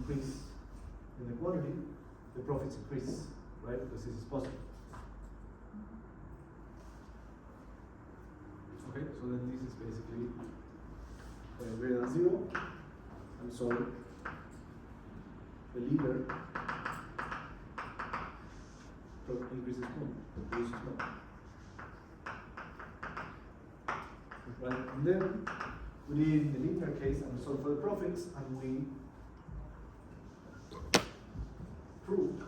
increase in the quantity, the profits increase, right? Because this is positive. Okay, so then this is basically greater than 0, and so the leader increases more, produces more. Right, and then we did the linear case and we solve for the profits, and we proved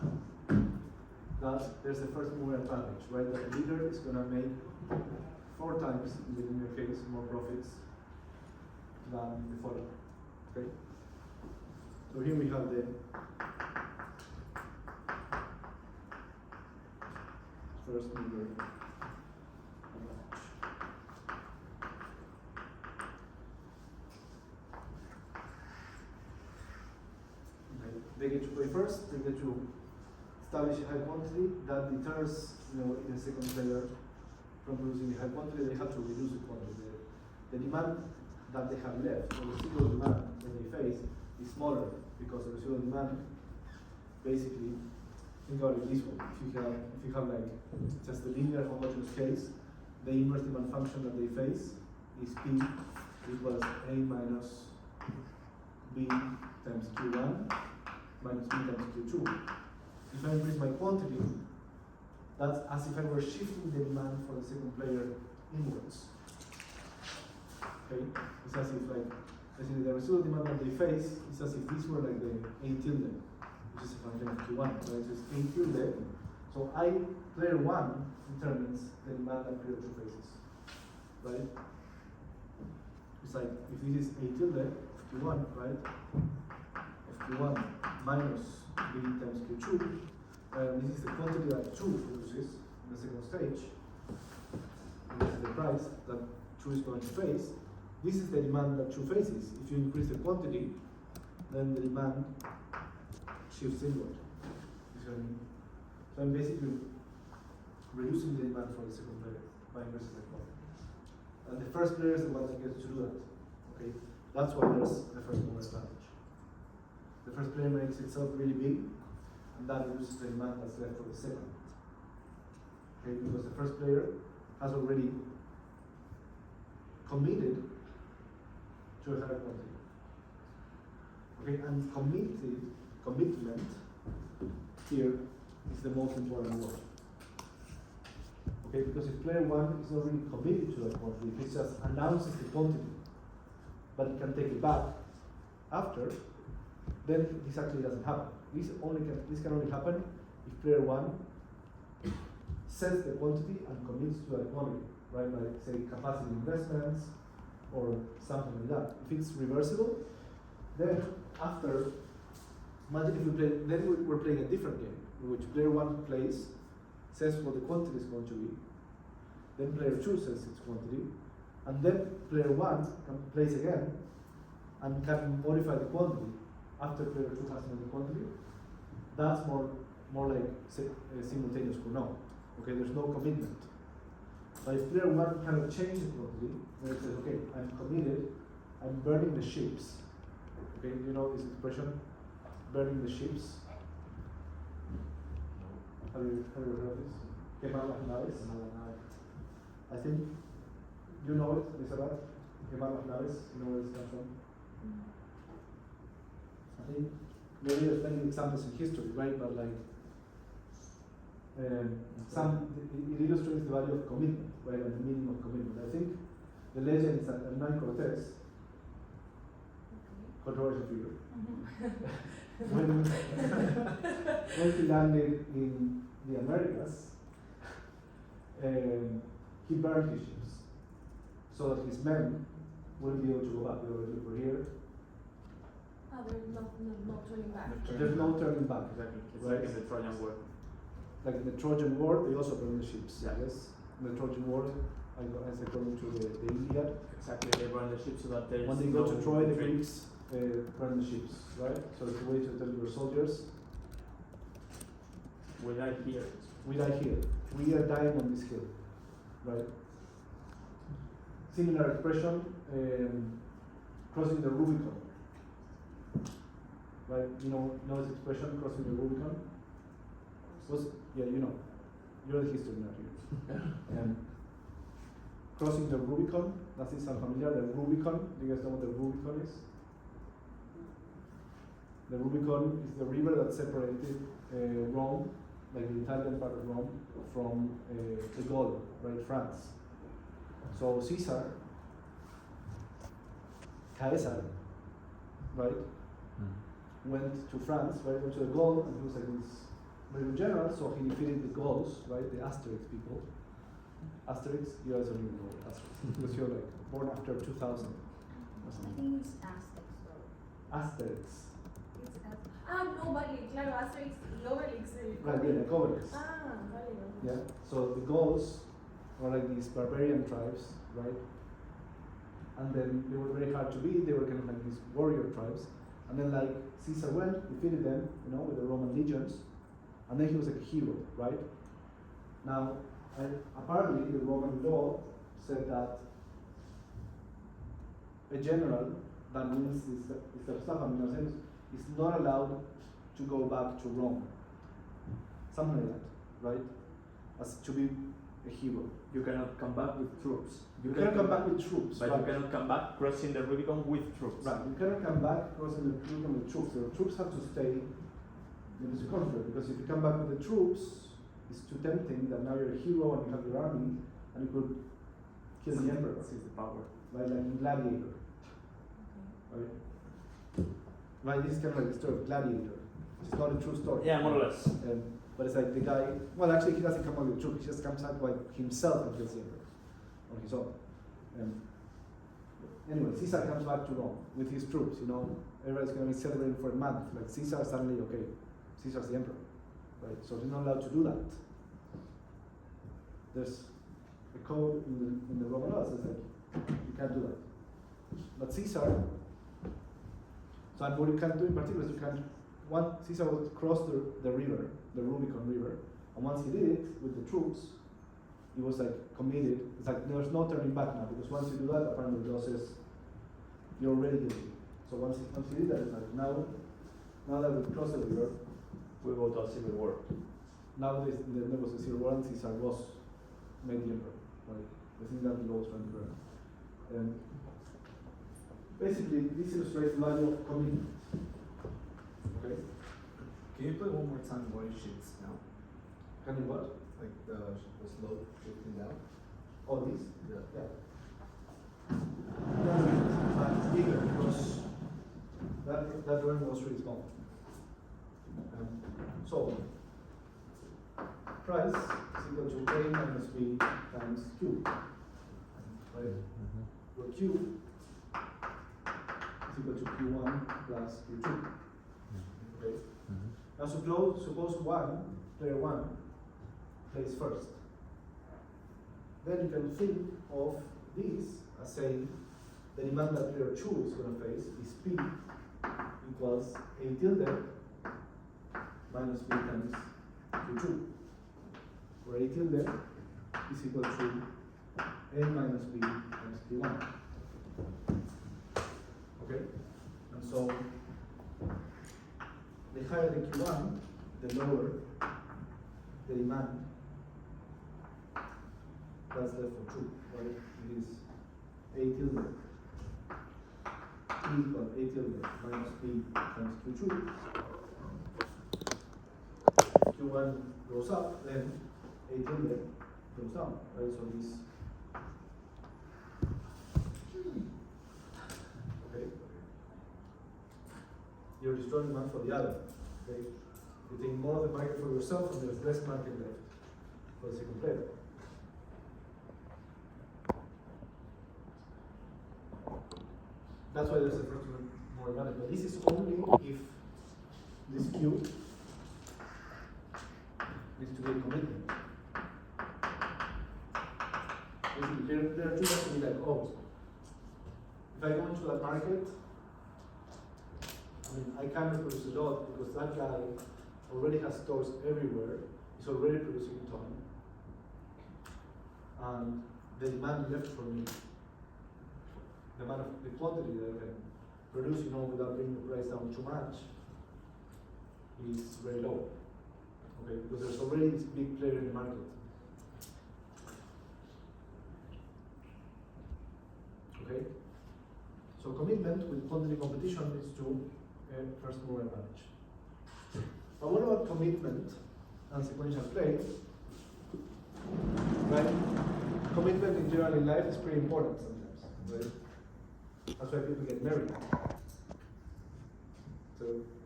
that there's a first mover advantage, right? That the leader is going to make 4 times in the linear case more profits than the follower. Okay? So here we have the first mover advantage. They get to play first, they get to establish a high quantity that deters, the second player from producing a high quantity. They have to reduce the quantity. The demand that they have left, or the residual demand that they face, is smaller because the residual demand, basically, think about it this way. If you have like just a linear homogeneous case, the inverse demand function that they face is P equals A minus B times Q1 minus B times Q2. If I increase my quantity, that's as if I were shifting the demand for the second player inwards. Okay? It's as if the residual demand that they face is as if this were like the A tilde, which is a function of Q1, right? So it's A tilde. So player 1 determines the demand that player 2 faces. Right? It's like if this is A tilde of Q1, right? Q1 minus B times Q2. This is the quantity that 2 produces in the second stage. And this is the price that 2 is going to face. This is the demand that 2 faces. If you increase the quantity, then the demand shifts inward. So I'm basically reducing the demand for the second player by increasing the quantity. And the first player is the one that gets to do that. Okay, that's why there's the first mover advantage. The first player makes itself really big, and that reduces the demand that's left for the second. Okay, because the first player has already committed to a higher quantity. Okay, and commitment here is the most important word. Okay, because if player 1 is not really committed to that quantity, if it just announces the quantity, but it can take it back after, then this actually doesn't happen. This can only happen if player 1 sets the quantity and commits to that quantity, right? Like say capacity investments or something like that. If it's reversible, then after, imagine if we play, then we're playing a different game in which player 1 says what the quantity is going to be, then player 2 says its quantity, and then player 1 plays again and can modify the quantity after player 2 has made the quantity. That's more like simultaneous Cournot. Okay, there's no commitment. But if player 1 cannot change the quantity, then it says, okay, I'm committed, I'm burning the ships. Okay, you know this expression, burning the ships? Have you heard of this? Quemar las naves? I think you know it, Elizabeth. Quemar las naves, you know where this comes from? I think maybe there's many examples in history, right? But like it illustrates the value of commitment, right? And the meaning of commitment. I think the legend is that Hernán Cortés, controversial figure, when he landed in the Americas, he burned his ships so that his men wouldn't be able to go back. They were over here. There's no turning back. There's no turning back. Exactly. It's right? like in the Trojan War. Like in the Trojan War, they also burned the ships. Yeah. Yes. In the Trojan War, as according to the Iliad. Exactly. They burn the ships so that there's when they go to Troy, the Greeks burn the ships, right? So it's a way to tell your soldiers, we die here. we die here. We are dying on this hill, right? Similar expression, crossing the Rubicon. right? You know this expression, crossing the Rubicon? Yeah, you know. You're the history nerd here. Crossing the Rubicon, that is unfamiliar. The Rubicon, do you guys know what the Rubicon is? The Rubicon is the river that separated Rome, like the Italian part of Rome, from the Gaul, right, France. So Caesar, right, went to France, right, went to the Gaul, and he was like this very general, so he defeated the Gauls, right, the Asterix people. Asterix, you guys don't even know what Asterix, because you're like born after 2000 or I something. think it's Aztecs though. Asterix, It's no, vale, claro, Asterix y Obelix. right, yeah, like Obelix. Vale. Yeah, so the Gauls were like these barbarian tribes, right? And then they were very hard to beat, they were kind of like these warrior tribes. And then like Caesar went, defeated them, you know, with the Roman legions, and then he was like a hero, right? Now, apparently the Roman law said that a general that wins this stuff, in a sense, is not allowed to go back to Rome. Something like that, right? As to be a hero. You cannot come back with troops. You can come back with troops, But right? you cannot come back crossing the Rubicon with troops. Right, you cannot come back crossing the Rubicon with troops. The troops have to stay in the circumference, because if you come back with the troops, it's too tempting that now you're a hero and you have your army and you could kill the emperor, This is the power. right? Like in Gladiator, right? Right, this is kind of like the story of Gladiator, which is not a true story. Yeah, more or less. But it's like the guy, well, actually, he doesn't come out with the troops, he just comes out by himself and kills the emperor on his own. Anyway, Caesar comes back to Rome with his troops, you know, everybody's going to be celebrating for a month. Like Caesar suddenly, okay, Caesar's the emperor, right? So he's not allowed to do that. There's a code in the Roman laws that says like, you can't do that. But Caesar, so and what you can do in particular is you can, Caesar would cross the river, the Rubicon River, and once he did it with the troops, he was like committed. It's like there's no turning back now, because once you do that, apparently the law says you're already guilty. So once he did that, it's like now that we've crossed the river, We go to a civil war. now there was a civil war and Caesar was made the emperor. Right? I think that the law was trying to burn. Basically, this illustrates the value of commitment. Okay? Can you play one more time why shifts now? Can you what? Like the slope shifting down? All these? Yeah. Yeah. It's bigger because that drawing was really small. So, price is equal to A minus B times Q. Right? Where Q is equal to Q1 plus Q2. Okay? Now suppose player one plays first. Then you can think of this as saying the demand that player 2 is going to face is P equals A tilde minus B times Q2, where A tilde is equal to A minus B times Q1. Okay? And so the higher the Q1, the lower the demand. That's left for 2, right? It is A tilde equal A tilde minus B times Q2. If Q1 goes up, then A tilde goes down, right? So this, okay? You're destroying one for the other, okay? You take more of the market for yourself, and there's less market left for the second player. That's why there's a first one more advantage. But this is only if this Q needs to be a commitment. Basically, there are two ways to be like, oh, if I go into that market, I mean, I can't produce a lot because that guy already has stores everywhere. He's already producing a ton. And the demand left for me, the amount of the quantity that I can produce, you know, without bringing the price down too much, is very low. Okay, because there's already this big player in the market. Okay? So commitment with quantity competition is to first mover advantage. But what about commitment and sequential play? Right? Commitment in general in life is pretty important sometimes, right? That's why people get married. It's a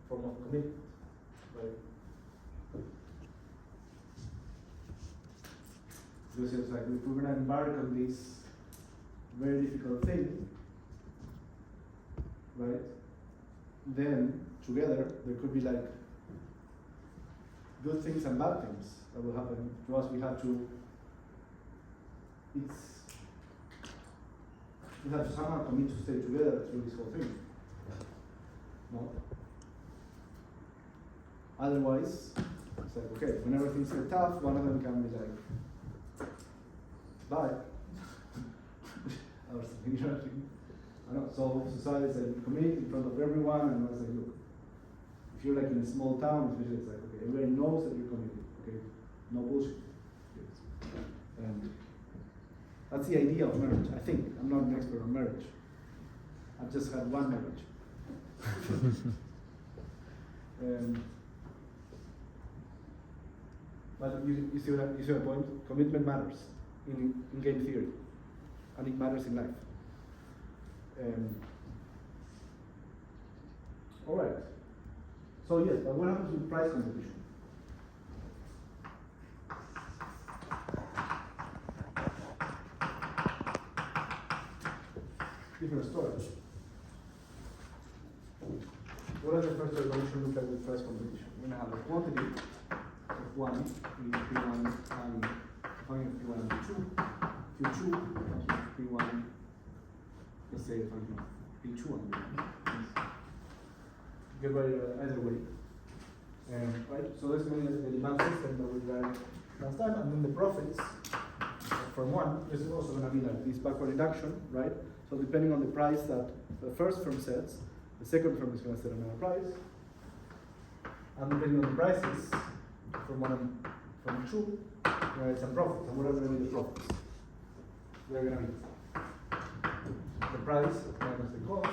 form of commitment, right? Because it's like if we're gonna embark on this very difficult thing, right? Then together there could be like good things and bad things that will happen to us. We have to somehow commit to stay together through this whole thing. No? Otherwise, it's like, okay, whenever things get tough, one of them can be like, bye. Or something, you know what I mean? I don't know, so society is like, commit in front of everyone, and I was like, look, if you're like in a small town, especially, it's like, okay, everybody knows that you're committed, okay? No bullshit. That's the idea of marriage, I think. I'm not an expert on marriage. I've just had one marriage. But you see my point? Commitment matters in game theory, and it matters in life. All right. So yes, but what happens with price competition? Different story. What does the first revolution look like with price competition? We're going to have a quantity of 1 in P1 and function P1 and P2, Q2, P1, let's say function P2 and P1. Get ready either way. Right? So that's going to be the demand system that we learned last time, and then the profits from one is also going to be like this backward reduction, right? So depending on the price that the first firm sets, the second firm is going to set another price. And depending on the prices from one and from two, there is some profits. And what are going to be the profits? They're going to be the price minus the cost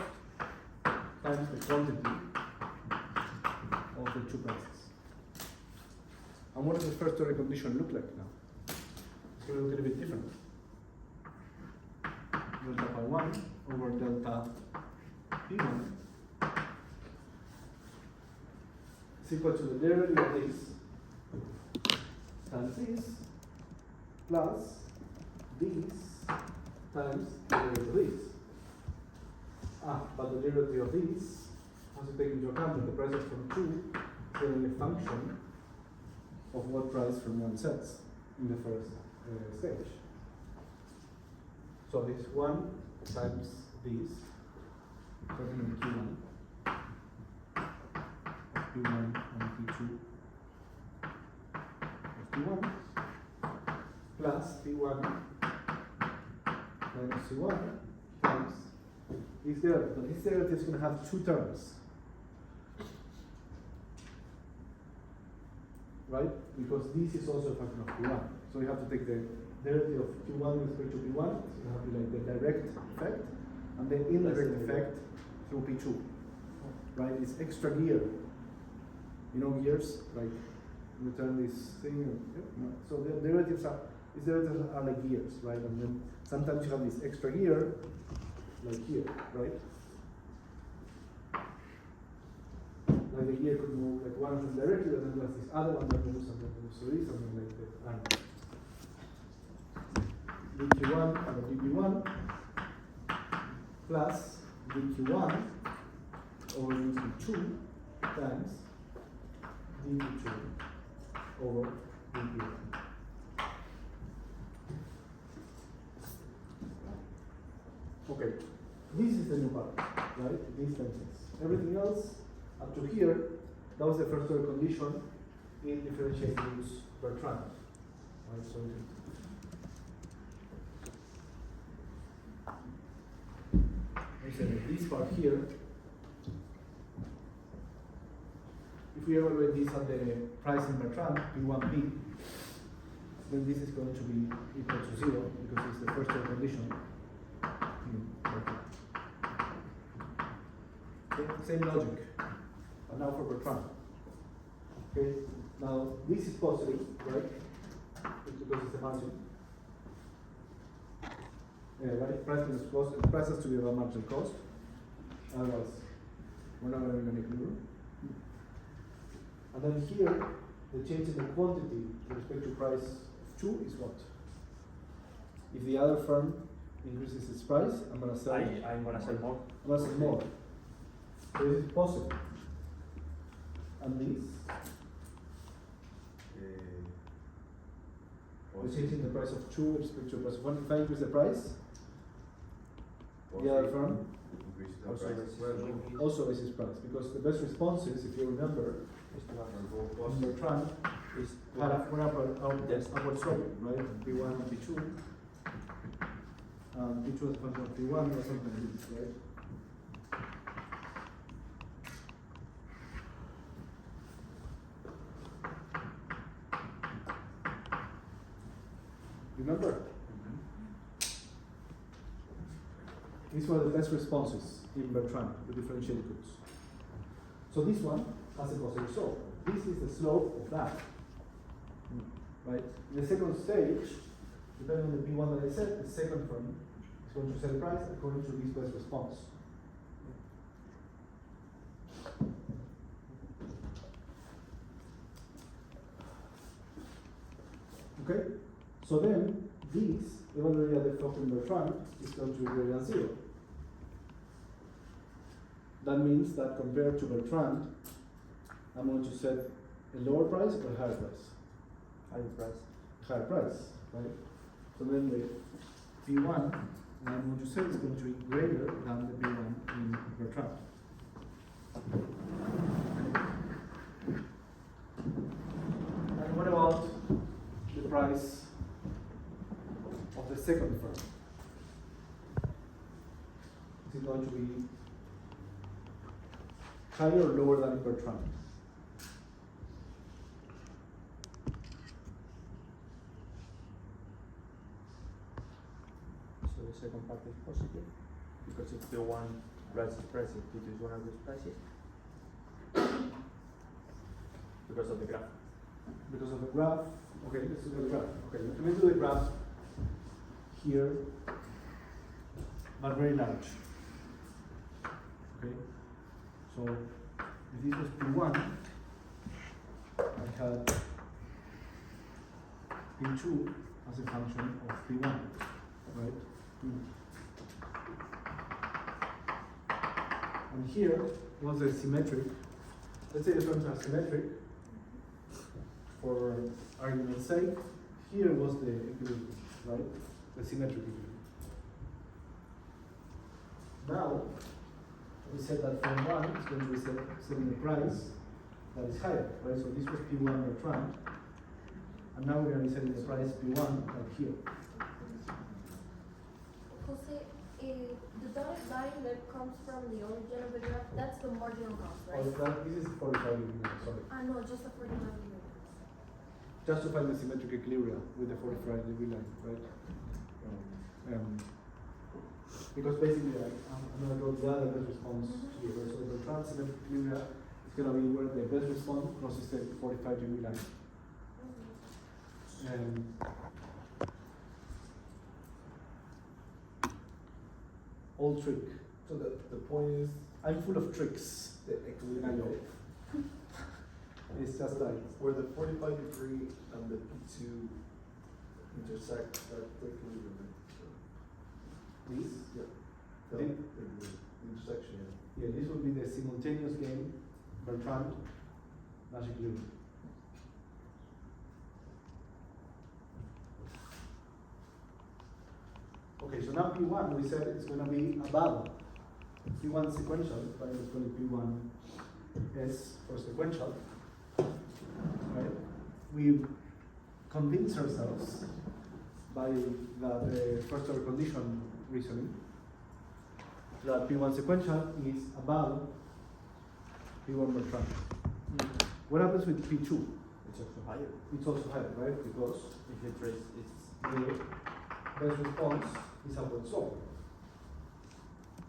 times the quantity of the two prices. And what does the first order condition look like now? It's going to look a little bit different. Delta phi 1 over delta p1 is equal to the derivative of this times this plus this times the derivative of this. But the derivative of this has to take into account that the prices from 2 is only a function of what price from 1 sets in the first stage. So this 1 times this, starting with Q1, P1 and P2 of Q1, plus P1 minus C1 times this derivative. But this derivative is going to have 2 terms. Right? Because this is also a function of P1. So you have to take the derivative of Q1 with respect to P1, so you have to like the direct effect, and then indirect effect through P2. Right? It's extra gear. You know gears? Like return this thing. No. So the derivatives are like gears, right? And then sometimes you have this extra gear, like here, right? Like the gear could move like one of them directly, and then there's this other one that moves, and then moves to this, something like that. dq1 over dp1 plus dq1 over dp2 times dp2 over dp1. Okay, this is the new part, right? These tensions. Everything else up to here, that was the first order condition in differential groups Bertrand. Right, so we say that this part here if we evaluate this at the price in Bertrand, P1P, then this is going to be equal to 0 because it's the first order condition. Okay, same logic, but now for Bertrand. Okay, now this is positive, right? It's because it's a margin. Right, price minus cost, the price has to be about marginal cost. Otherwise, we're not going to make euro. And then here, the change in the quantity with respect to price of 2 is what? If the other firm increases its price, I'm going to sell. I'm gonna sell more. I'm going to sell more. So this is positive. And this, the change in the price of 2 with respect to the price of 1. If I increase the price, the other firm also raises price, because the best responses, if you remember, on Bertrand is had upward sloping, right? P1 and P2. P2 is a function of P1 or something like this, right? Remember? These were the best responses in Bertrand, the differentiated goods. So this one has a positive slope. This is the slope of that. Right? In the second stage, depending on the P1 that I said, the second firm is going to set the price according to this best response. Okay? So then, this, evaluated at the Fokker Bertrand, is going to be greater than 0. That means that compared to Bertrand, I'm going to set a lower price or a higher price? Higher price. Higher price, right? So then the P1, I'm going to say is going to be greater than the P1 in Bertrand. And what about the price of the second firm? Is it going to be higher or lower than Bertrand? So the second part is positive, because if the one raises prices, it is one of those prices. Because of the graph. Because of the graph. Okay, let's do the graph. Okay, let's do the graph here, but very large. Okay, so if this was P1, I had P2 as a function of P1, right? And here was the symmetric. Let's say the terms are symmetric. For argument's sake, here was the equilibrium, right? The symmetric equilibrium. Now, we said that from 1 is going to be setting a price that is higher, right? So this was P1 Bertrand, and now we're going to be setting the price P1 like here. Jose, the dotted line that comes from the origin of the graph, that's the marginal cost, Oh, right? this is 45 degrees, sorry. No, just the 45 units. Just to find the symmetric equilibrium with the 45 degree line, right? Because basically, I'm going to go to the other best response here. So the Bertrand symmetric equilibrium is going to be where the best response crosses the 45 degree line. Old trick. So the point is I'm full of tricks. the equilibrium It's just like where the 45 degree and the P2 intersect, that the equilibrium. this. Yeah. I The think- intersection. Yeah, this would be the simultaneous game Bertrand Nash equilibrium. Okay, so now P1 we said it's going to be above P1 sequential, right? It's going to be P1 S for sequential, right? We convince ourselves by the first order condition reasoning that P1 sequential is above P1 Bertrand. What happens with P2? It's also higher. It's also higher, right? Because If it raise, it's the best response is upward slope.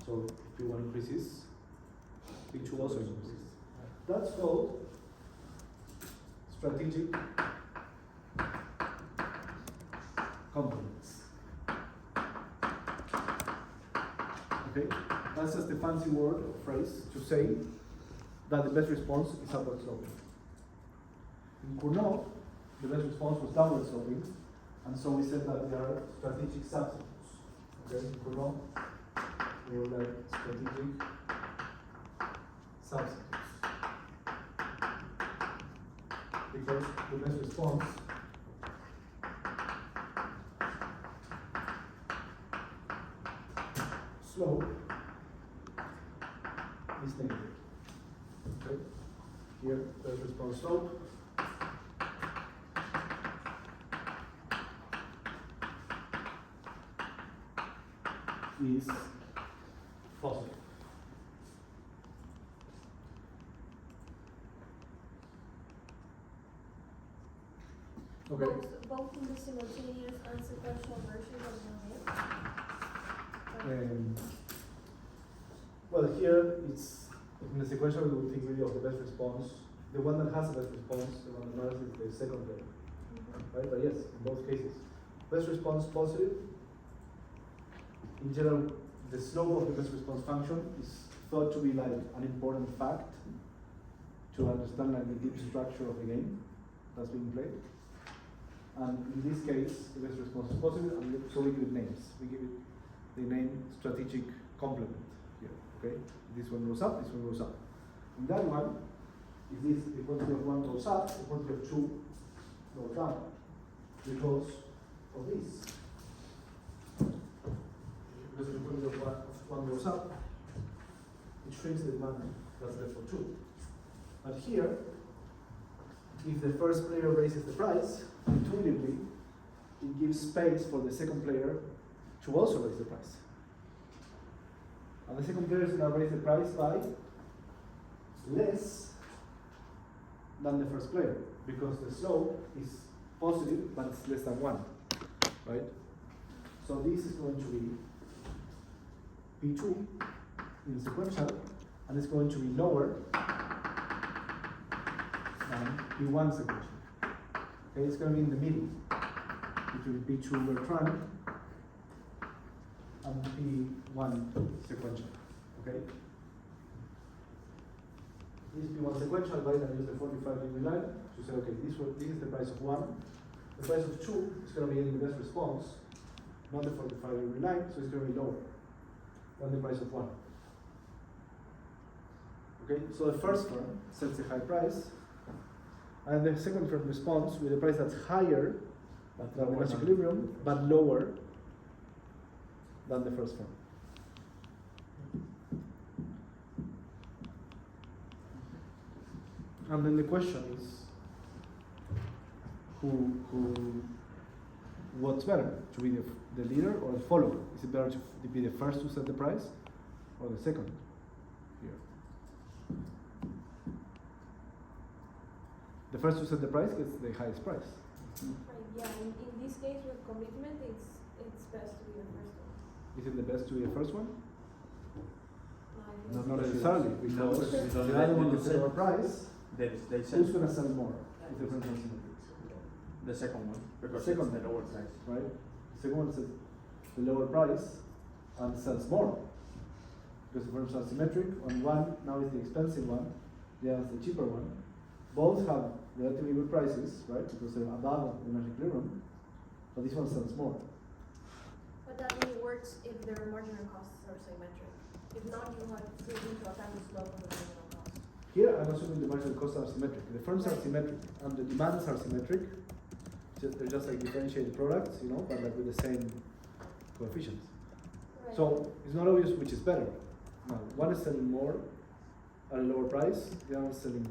So if P1 increases, P2 also increases. That's called strategic complements. Okay? That's just a fancy word or phrase to say that the best response is upward sloping. In Cournot, the best response was downward sloping, and so we said that they are strategic substitutes. Okay? In Cournot, they were like strategic substitutes. Because the best response slope is negative. Okay? Here, best response slope is positive. Okay. Both in the simultaneous and sequential version of the Well, here it's in the sequential. We will think really of the best response. The one that has the best response, the one that matters is the second layer, right? But yes, in both cases, best response positive. In general, the slope of the best response function is thought to be like an important fact to understand like the deep structure of the game that's being played. And in this case, the best response is positive, and so we give it names. We give it the name strategic complement here. Okay, this one goes up, this one goes up. In that one, if this the quantity of 1 goes up, the quantity of 2 goes down because of this. Because the quantity of 1 goes up, it shrinks the demand that's left for 2. But here, if the first player raises the price, intuitively, it gives space for the second player to also raise the price. And the second player is going to raise the price by less than the first player, because the slope is positive, but it's less than 1, right? So this is going to be P2 in sequential, and it's going to be lower than P1 sequential. Okay, it's going to be in the middle between P2 Bertrand and P1 sequential. Okay? This P1 sequential, right, I use the 45-degree line to say, okay, this is the price of 1. The price of 2 is going to be in the best response, not the 45-degree line, so it's going to be lower than the price of 1. Okay, so the first firm sets a high price, and the second firm responds with a price that's higher than the match equilibrium, but lower than the first firm. And then the question is, what's better, to be the leader or the follower? Is it better to be the first to set the price, or the second? Here, the first to set the price gets the highest price. Right, yeah, in this case with commitment, it's best to be the first one. Is it the best to be the first one? I think Not so. necessarily, No, because because the they other one don't gets a sell. lower price. They Who's sell going to sell more? If the first one's the second one because Second it's the one. lower price. right? The second one says the lower price and sells more. Because the firms are symmetric. On one now is the expensive one, the other is the cheaper one. Both have relatively good prices, right? Because they're above the magic equilibrium. But this one sells more. But that only works if their marginal costs are symmetric. If not, you have to take into account the slope of the marginal cost. Here I'm assuming the marginal costs are symmetric. The firms are symmetric and the demands are symmetric. They're just like differentiated products, you know, but like with the same coefficients. Right. So it's not obvious which is better. Now, one is selling more at a lower price, the other is selling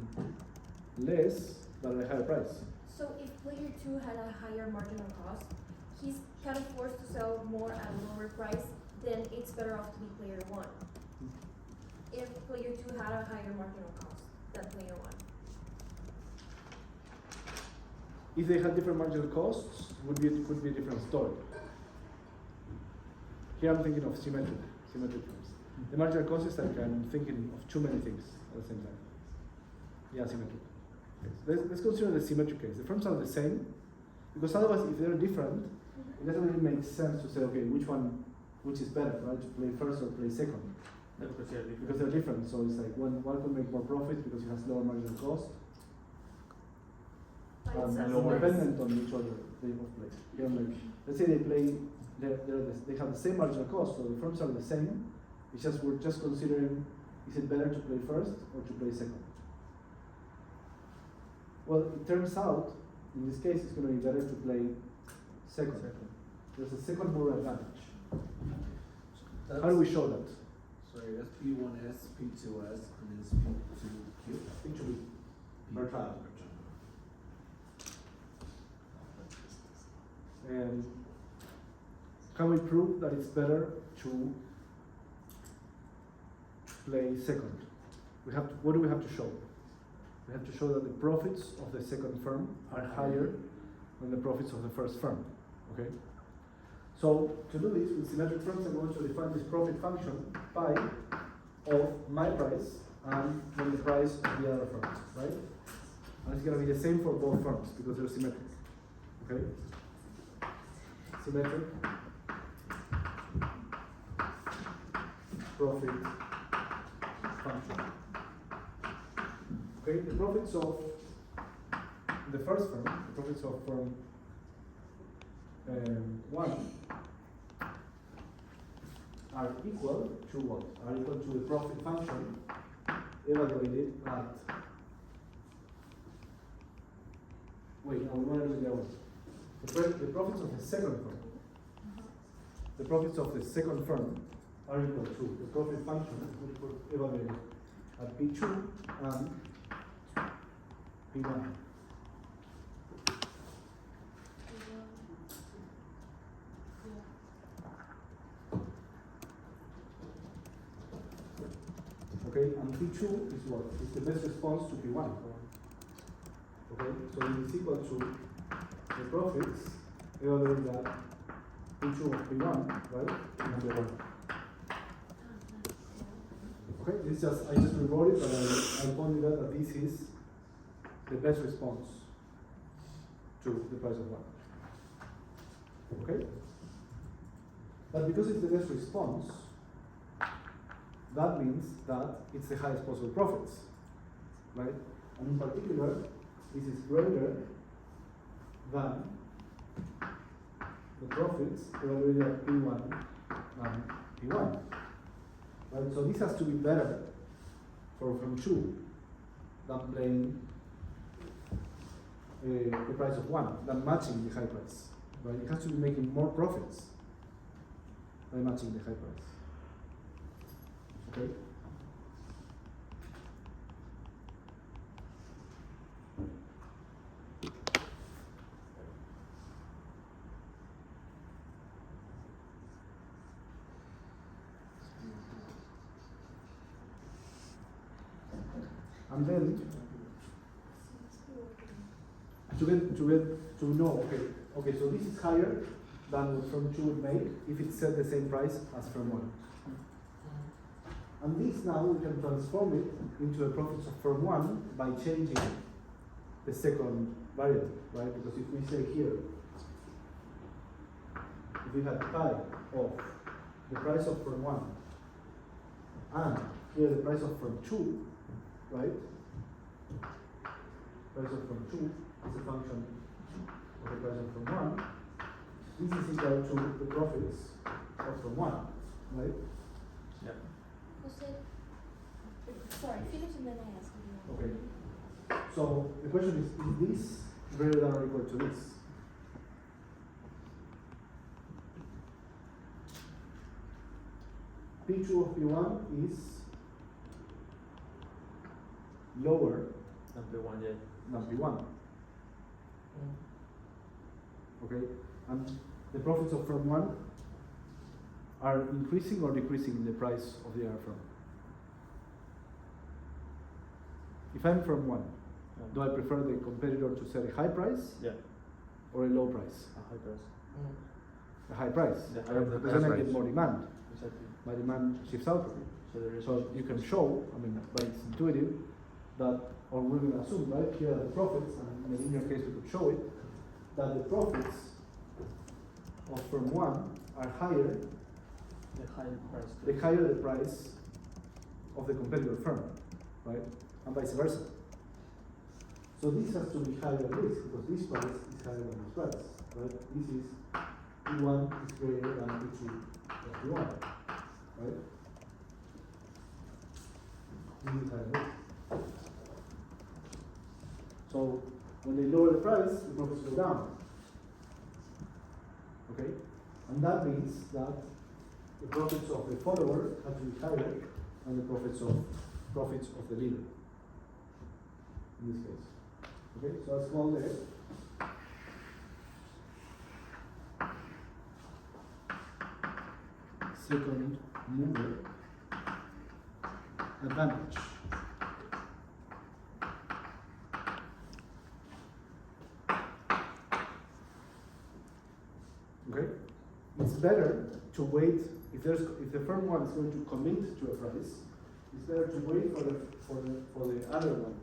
less but at a higher price. So if player 2 had a higher marginal cost, he's kind of forced to sell more at a lower price, then it's better off to be player 1. If player 2 had a higher marginal cost than player 1. If they had different marginal costs, could be a different story. Here I'm thinking of symmetric firms. The marginal cost is like I'm thinking of too many things at the same time. Yeah, symmetric. Okay. Let's consider the symmetric case. The firms are the same, because otherwise, if they're different, it doesn't really make sense to say, okay, which is better, right? To play first or play second, No, because they're different. So it's like one could make more profit because it has lower marginal cost, But and it's lower less. dependent on each other they both play. Here, like, let's say they have the same marginal cost, so the firms are the same. It's just we're just considering, is it better to play first or to play second? Well, it turns out in this case it's going to be better to play second. There's a second mover advantage. How do we show that? Sorry, that's P1S, P2S, and it's P2Q. It should be Bertrand. And can we prove that it's better to play second? What do we have to show? We have to show that the profits of the second firm are higher than the profits of the first firm. Okay? So to do this with symmetric firms, I'm going to define this profit function pi of my price and then the price of the other firm, right? And it's going to be the same for both firms because they're symmetric. Okay? Symmetric profit function. Okay, the profits of the first firm, the profits of firm 1 are equal to what? Are equal to the profit function evaluated at. Wait, no, we want to do it the other way. The profits of the second firm. The profits of the second firm are equal to the profit function which was evaluated at P2 and P1. Okay, and P2 is what? It's the best response to P1. Okay, so it is equal to the profits evaluated at P2 of P1, right? And the okay, this just I just rewrote it, but I pointed out that this is the best response to the price of 1. Okay? But because it's the best response, that means that it's the highest possible profits, right? And in particular, this is greater than the profits evaluated at P1 and P1. Right? So this has to be better for firm 2 than playing the price of 1, than matching the high price. Right? It has to be making more profits by matching the high price. Okay? And then to know, okay, so this is higher than what firm 2 would make if it set the same price as firm 1. And this now we can transform it into the profits of firm 1 by changing the second variable, right? Because if we say here, if we had pi of the price of firm 1 and here the price of firm 2, right? Price of firm 2 is a function of the price of firm 1. This is equal to the profits of firm 1, right? Yeah. Jose, sorry, finish and then I ask you. Okay. So the question is this greater than or equal to this? P2 of P1 is lower Number 1, yeah. than P1. Okay, and the profits of firm 1 are increasing or decreasing in the price of the other firm? If I'm firm 1, Do I prefer the competitor to set a high price Yeah, or a low price? a high price. A high price. The higher the Because then I price. get more demand. Exactly. My demand shifts outward. So there is. So you can show, I mean, but it's intuitive that, or we will assume, right, here are the profits, and in your case we could show it, that the profits of firm one are higher, The higher price. the higher the price of the competitor firm, right? And vice versa. So this has to be higher than this, because this price is higher than this price, right? This is P1 is greater than P2 of P1, right? This is higher than this. So when they lower the price, the profits go down. Okay? And that means that the profits of the follower have to be higher than the profits of the leader. In this case. Okay, so that's called the second mover advantage. Okay? It's better to wait if the firm one is going to commit to a price, it's better to wait for the other one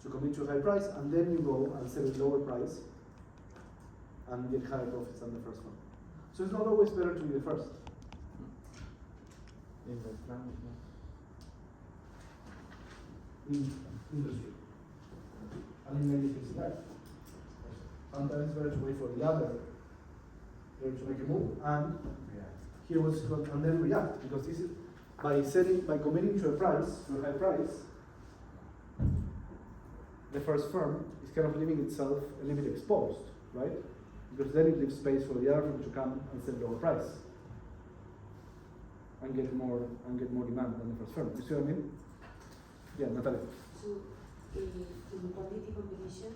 to commit to a high price, and then you go and sell a lower price and get higher profits than the first one. So it's not always better to be the first. In the plan, In industry. And in many things in life. Sometimes it's better to wait for the other to make a move, and he was and then react, because this is by committing to a price, to a high price, the first firm is kind of leaving itself a little bit exposed, right? Because then it leaves space for the other firm to come and sell lower price and get more demand than the first firm. You see what I mean? Yeah, Natalia. So, in quantity competition,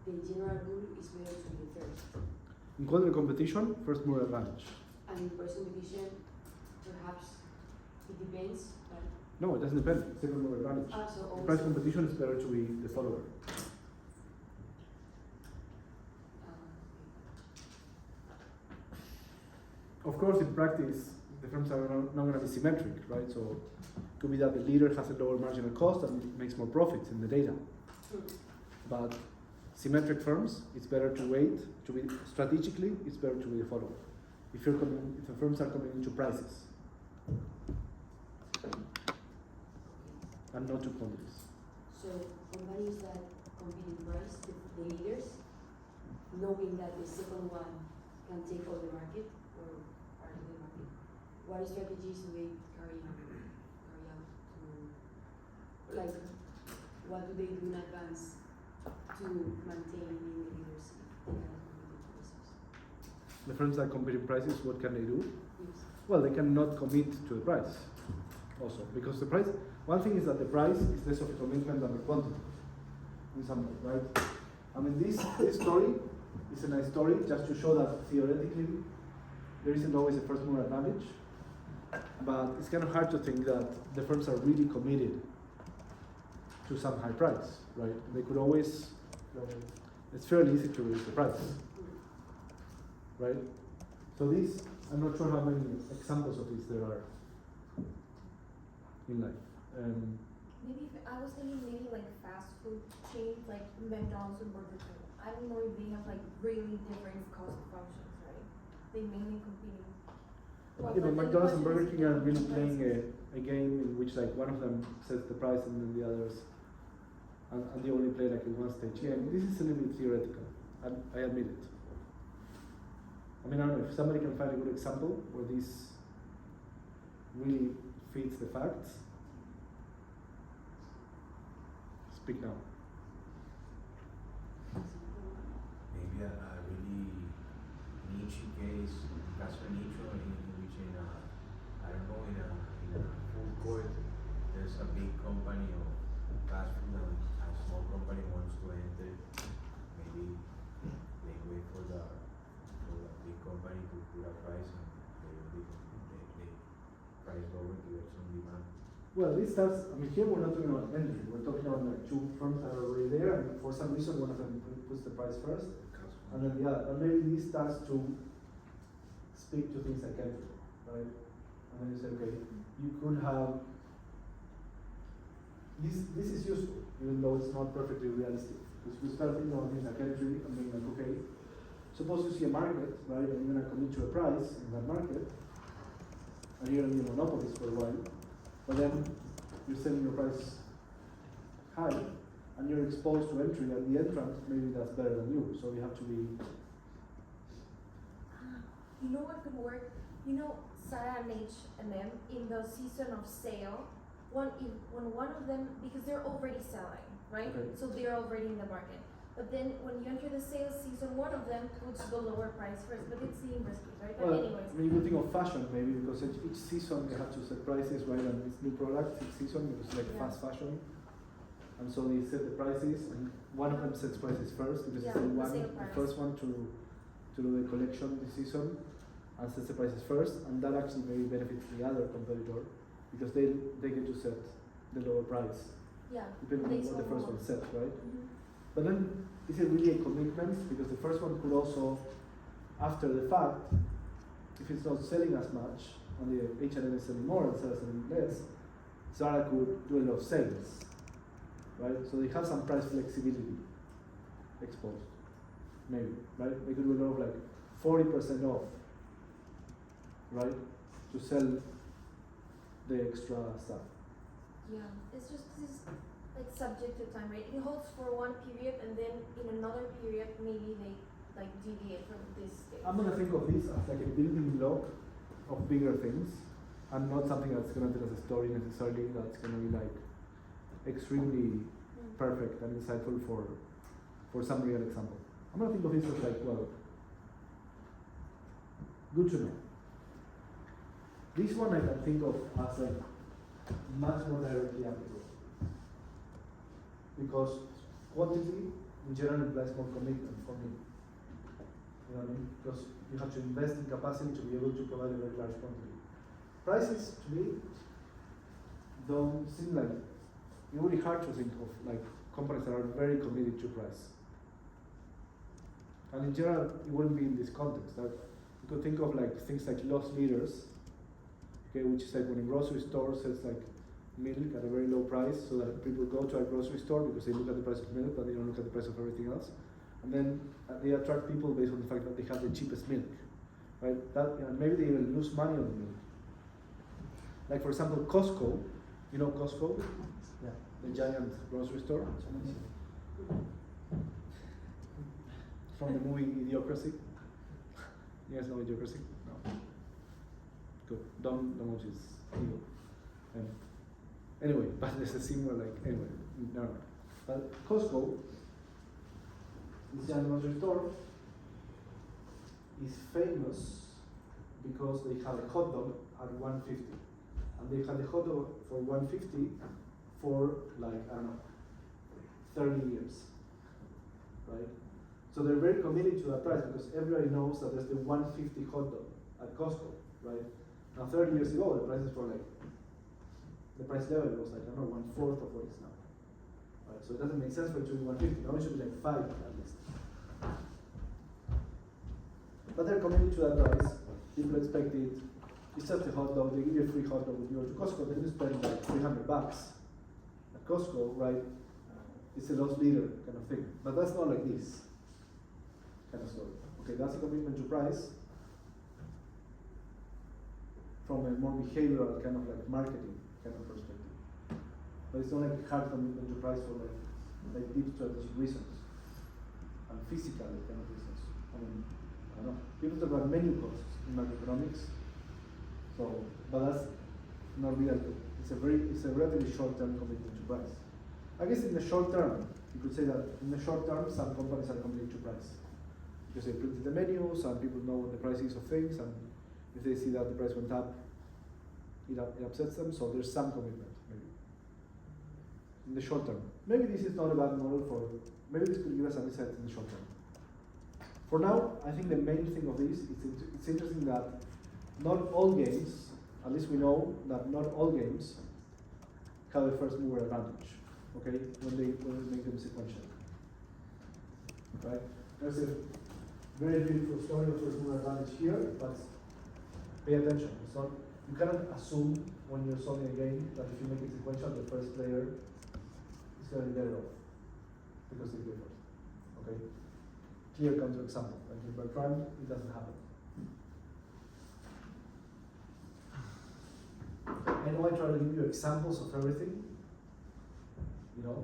the general rule is better to be the first. In quantity competition, first mover advantage. And in price competition, perhaps it depends. But No, it doesn't depend. Second mover advantage. so In price also, competition, it's better to be the follower. Of course, in practice, the firms are not going to be symmetric, right? So it could be that the leader has a lower marginal cost and makes more profits in the data. But symmetric firms, it's better to wait to be strategically. It's better to be the follower. If the firms are coming into prices and not to quantities. So companies that compete in price, the leaders, knowing that the second one can take all the market or part of the market, what strategies do they carry out to, like, what do they do in advance to maintain being the leaders if they cannot compete in prices? The firms that compete in prices, what can they do? Yes. Well, they cannot commit to the price also, because the price, one thing is that the price is less of a commitment than the quantity in some way, right? I mean, this story is a nice story just to show that theoretically there isn't always a first mover advantage, but it's kind of hard to think that the firms are really committed to some high price, right? They could always, it's fairly easy to raise the price, right? So these, I'm not sure how many examples of this there are in life. Maybe I was thinking maybe like fast food chains like McDonald's and Burger King. I don't know if they have like really different cost functions, right? They mainly competing. Yeah, but then the McDonald's and question Burger is King are really what playing prices? a game in which like one of them sets the price and then the others, and they only play like in one stage. Yeah, this is a little bit theoretical. I admit it. I mean, I don't know if somebody can find a good example where this really fits the facts. Speak now. Maybe a really niche case, caso nicho, in which I don't know, in a food court, there's a big company of fast food and a small company wants to enter. Maybe they wait for the big company to put a price and they price lower to get some demand. Well, this starts, I mean, here we're not talking about entry, we're talking about like two firms that are already there, and for some reason one of them puts the price first, and then the other, and maybe this starts to speak to things like entry, right? And then you say, okay, you could have, this is useful, even though it's not perfectly realistic, because we start thinking about things like entry, and being like, okay, suppose you see a market, right, and you're gonna commit to a price in that market, and you're gonna be monopolist for a while, but then you're selling your price high, and you're exposed to entry, and the entrant maybe does better than you, so you have to be. You know what could work? You know Sarah and H&M in the season of sale, when one of them, because they're already selling, right? Okay. So they're already in the market. But then when you enter the sales season, one of them puts the lower price first, but it's the inverse, right? But Well, anyways. I mean, you think of fashion maybe, because each season they have to set prices, right, and it's new products each season, because it's like Yeah. fast fashion. And so they set the prices, and one of them sets prices first, because Yeah, it's the the one, sale the price. first one to do the collection this season, and sets the prices first, and that actually maybe benefits the other competitor, because they get to set the lower price, Yeah. depending they on what the sell first more. one sets, right? Mhm. But then, is it really a commitment? Because the first one could also, after the fact, if it's not selling as much, and the H&M is selling more and Zara selling less, Zara could do a lot of sales, right? So they have some price flexibility exposed, maybe, right? They could do a lot of like 40% off, right? To sell the extra stuff. Yeah, it's just this is like subject to time, right? It holds for one period, and then in another period maybe they like deviate from this stage. I'm gonna think of this as like a building block of bigger things, and not something that's gonna tell us a story necessarily that's gonna be like extremely Mm. perfect and insightful for some real example. I'm gonna think of this as like, well, good to know. This one I can think of as like much more directly applicable. Because quantity in general implies more commitment for me. You know what I mean? Because you have to invest in capacity to be able to provide a very large quantity. Prices to me don't seem like, it's really hard to think of like companies that are very committed to price. And in general, it wouldn't be in this context. Like, you could think of like things like loss leaders, okay, which is like when a grocery store sells like milk at a very low price, so that people go to a grocery store because they look at the price of milk, but they don't look at the price of everything else. And then they attract people based on the fact that they have the cheapest milk, right? That, maybe they even lose money on the milk. Like for example, Costco, you know Costco? Yeah. The giant grocery store. From the movie Idiocracy. You guys know Idiocracy? No. Good. Don't watch it. It's evil. Anyway, but there's a scene where like, anyway, no. But Costco, this giant grocery store, is famous because they have a hot dog at 150. And they had the hot dog for 150 for like, I don't know, 30 years, right? So they're very committed to that price because everybody knows that there's the 150 hot dog at Costco, right? Now 30 years ago, the prices were like, the price level was like, I don't know, 1/4 of what it is now. Right? So it doesn't make sense for it to be 150, now it should be like 5 at least. But they're committed to that price, people expect it, it's just a hot dog, they give you a free hot dog when you go to Costco, then you spend like $300 at Costco, right? It's a loss leader kind of thing. But that's not like this kind of story. Okay, that's a commitment to price from a more behavioral kind of like marketing kind of perspective. But it's not like a hard commitment to price for like deep strategic reasons and physical kind of reasons. I mean, I don't know. People talk about menu costs in macroeconomics. So, but that's not real. It's a relatively short-term commitment to price. I guess in the short term, you could say that in the short term, some companies are committed to price because they printed the menus and people know what the price is of things, and if they see that the price went up, it upsets them. So there's some commitment, maybe in the short term. Maybe this is not a bad model for. Maybe this could give us some insight in the short term. For now, I think the main thing of this is it's interesting that not all games, at least we know that not all games, have a first mover advantage, okay, when they make them sequential. Right? There's a very beautiful story of first mover advantage here, but pay attention. It's not, you cannot assume when you're solving a game that if you make it sequential, the first player is going to be better off because they play first. Okay? Clear counterexample. Like in Bertrand, it doesn't happen. I know I try to give you examples of everything, you know,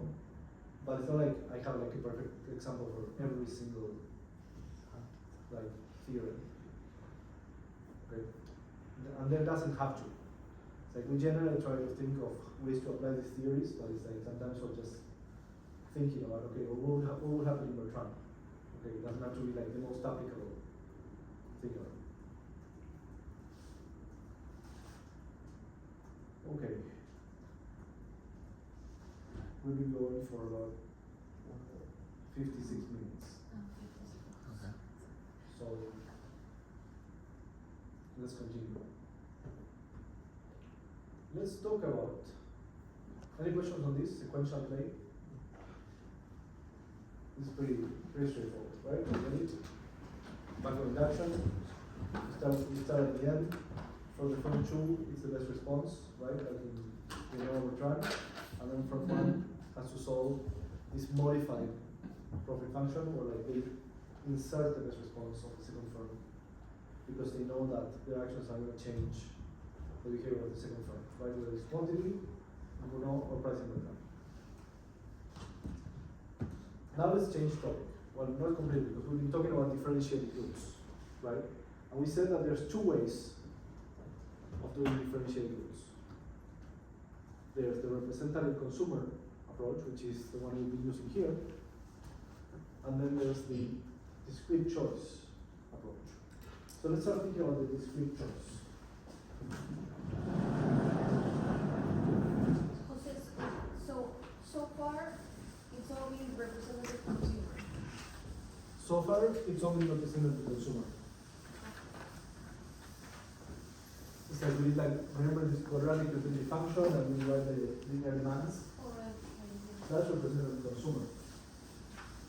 but it's not like I have like a perfect example for every single like theorem. Okay? And there doesn't have to. It's like we generally try to think of ways to apply these theories, but it's like sometimes we're just thinking about, okay, well, what will happen in Bertrand? Okay, it doesn't have to be like the most applicable theorem. Okay. We've been going for about 56 minutes. Okay. So let's continue. Let's talk about any questions on this sequential play. This is pretty straightforward, right? Ready? Backward induction. We start at the end. For the front two, it's the best response, right? Like in Bertrand. And then front one has to solve this modified profit function, or like they insert the best response of the second firm because they know that their actions are going to change the behavior of the second firm, right? Whether it's quantity, Gounod, or pricing Bertrand. Now let's change topic. Well, not completely, because we've been talking about differentiated goods, right? And we said that there's two ways of doing differentiated goods. There's the representative consumer approach, which is the one we've been using here, and then there's the discrete choice approach. So let's start thinking about the discrete choice. Jose, so far, it's only representative consumer. So far, it's only represented the consumer. It's like we did like, remember this quadratic utility function and we write the linear demands? That's represented the consumer.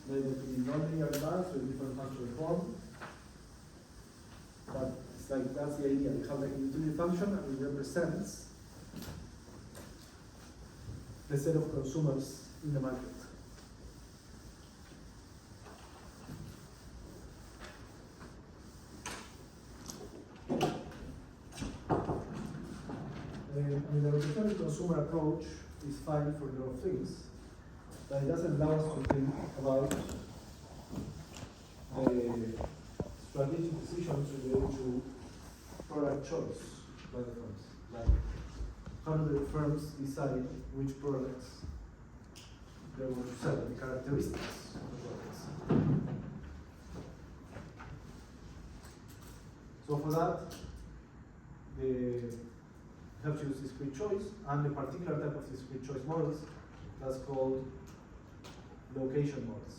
They would be non-linear demands with different functional form. But it's like, that's the idea. We have like a utility function and it represents the set of consumers in the market. I mean, the representative consumer approach is fine for a lot of things, but it doesn't allow us to think about the strategic decisions related to product choice by the firms. Like, how do the firms decide which products they want to sell, the characteristics of the products? So for that, they have to use discrete choice, and a particular type of discrete choice models that's called location models.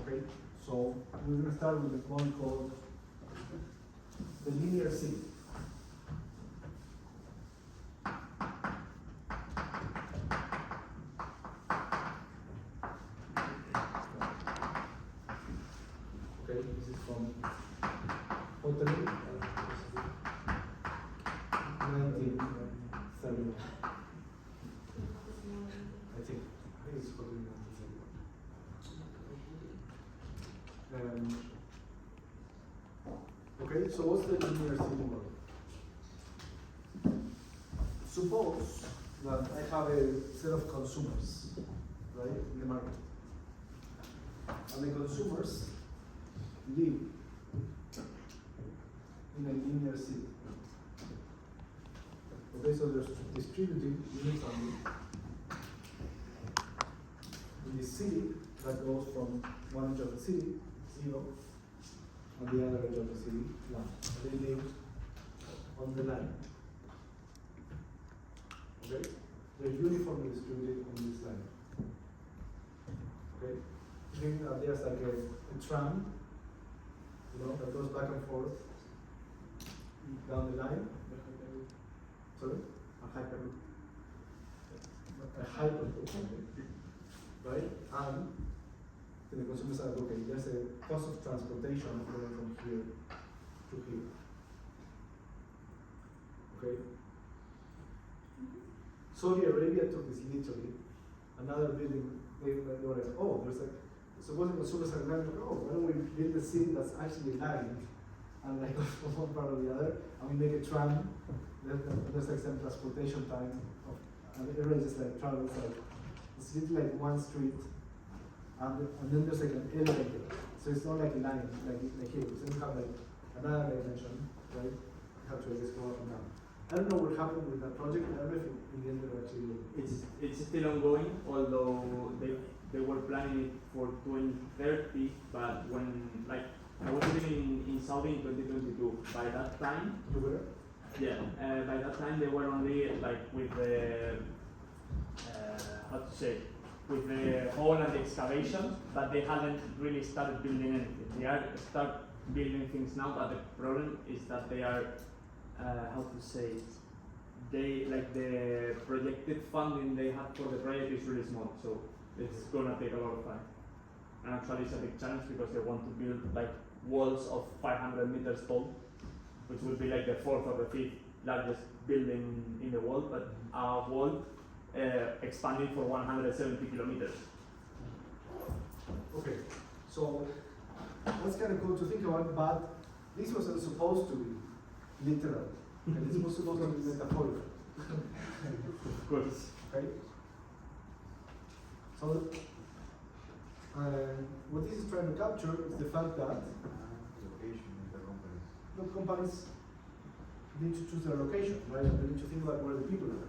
Okay, so we're going to start with the one called the linear city. Okay, this is from Hotelling, 1931. I think it's Hotelling 1931. Okay, so what's the linear city model? Suppose that I have a set of consumers, right, in the market. And the consumers live in a linear city. Okay, so there's distributed uniformly in this city that goes from one edge of the city, 0, and the other edge of the city, 1. They live on the line. Okay? They're uniformly distributed on this line. Okay? Think that there's like a tram, you know, that goes back and forth down the line. So sorry, A hyperloop. a hyperloop, right? And then the consumer said, okay, there's a cost of transportation going from here to here. Okay? Saudi Arabia took this literally. Another building, they were like, oh, there's like, supposing consumers are like, oh, why don't we build a city that's actually lined and like from one part or the other, and we make a tram, there's like some transportation time, and everyone just like travels like, it's literally like one street, and then there's like an elevator, so it's not like a line, like here, so you have like another dimension, right? You have to I guess go up and down. I don't know what happened with that project, I don't know if in the end they were actually. It's still ongoing, although they were planning it for 2030, but when, like, I was living in Saudi in 2022, by that time, You were? yeah, by that time they were only like with the, how to say, with the hole and the excavation, but they hadn't really started building anything. They are start building things now, but the problem is that they are, how to say, they, like, the projected funding they have for the project is really small, so it's gonna take a lot of time. And actually it's a big challenge because they want to build like walls of 500 meters tall, which would be like the fourth or the fifth largest building in the world, but a wall expanding for 170 kilometers. Okay, so that's kind of cool to think about, but this wasn't supposed to be literal, and this was supposed to be metaphorical, Of course. right? So, what this is trying to capture is the fact that Location of the companies. the companies need to choose their location, right? And they need to think about where the people are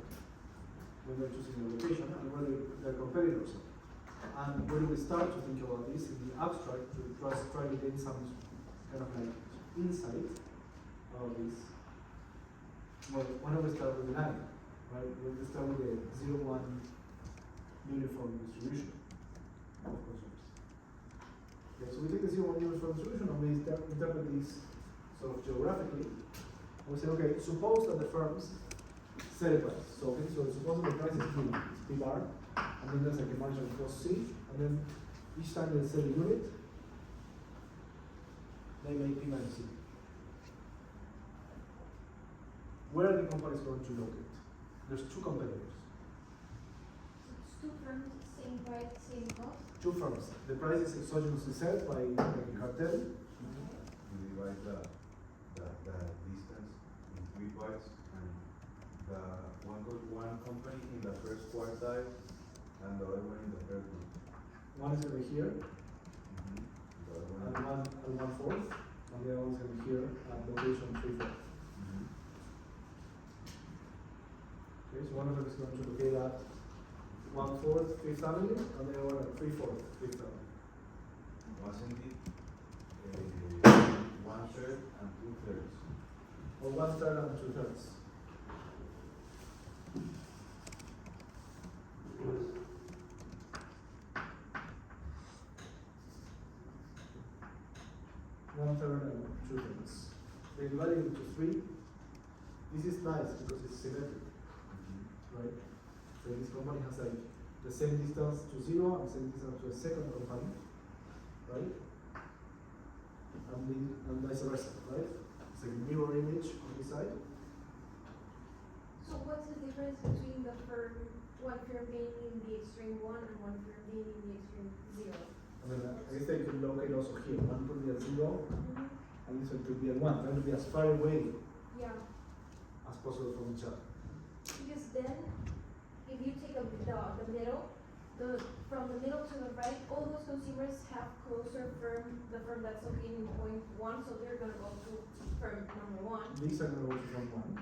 when they're choosing their location and where their competitors are. And when we start to think about this in the abstract, to try to gain some kind of like insight about this, well, why don't we start with the line, right? We start with the 0-1 uniform distribution of consumers. Okay, so we take the 0-1 uniform distribution and we interpret this sort of geographically. And we say, okay, suppose that the firms set a price. So, okay, so suppose that the price is P bar, and then there's like a marginal cost C, and then each time they sell a unit, they make P minus C. Where are the companies going to locate? There's two competitors. It's two firms, same price, same cost. Two firms. The price is exogenously set by a cartel. You divide the distance in 3 parts, and the one company in the first quartile and the other one in the third one. One is over here, The other one. and one at 1/4, and the other one's over here at location 3/4. Mhm. Okay, so one of them is going to locate at 1/4 Fifth Avenue, and the other one at 3/4 Fifth Avenue. Wasn't it 1/3 and 2/3? Or 1/3 and 2/3. One third and 2/3. They divide it into 3. This is nice because it's symmetric, right? So this company has like the same distance to 0 and same distance to a second company, right? And vice versa, right? It's like a mirror image on this side. So what's the difference between the firm, one firm being in the extreme 1 and one firm being in the extreme 0? I mean, I guess they could locate also here. One could be at 0, and this one could be at 1. Trying to be as far away Yeah, as possible from each other. because then, if you take the middle, from the middle to the right, all those consumers have closer the firm that's located in point 1, so they're gonna go to firm number 1. These are going to go to from 1,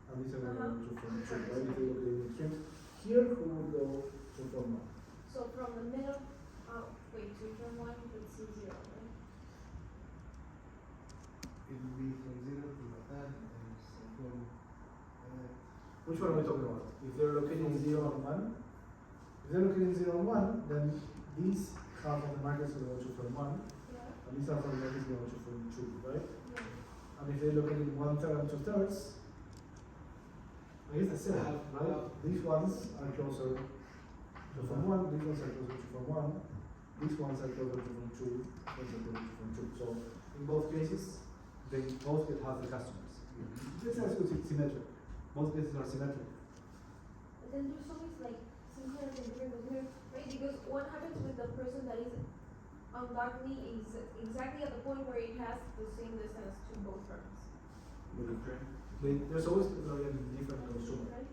and these are going to go to from 2, right? If they locate in the extremes. Here, who will go to from 1? So from the middle, wait, to firm 1, it's 0, right? It will be from 0 to that, and from, Which one are we talking about? If they're located in 0 and 1? If they're located in 0 and 1, then these half of the markets will go to from 1, Yeah, and these half of the markets will go to from 2, right? yeah. And if they're located in 1/3 and 2/3, I guess the same, right? These ones are closer to from one, these ones are closer to from one, these ones are closer to from two, these are closer to from two. So in both cases, they both get half the customers. This is symmetric. Both cases are symmetric. But then there's always like synchronous and different consumers, right? Because what happens with the person that is undoubtedly is exactly at the point where it has the same distance to both firms. There's always going to be different consumer. Right?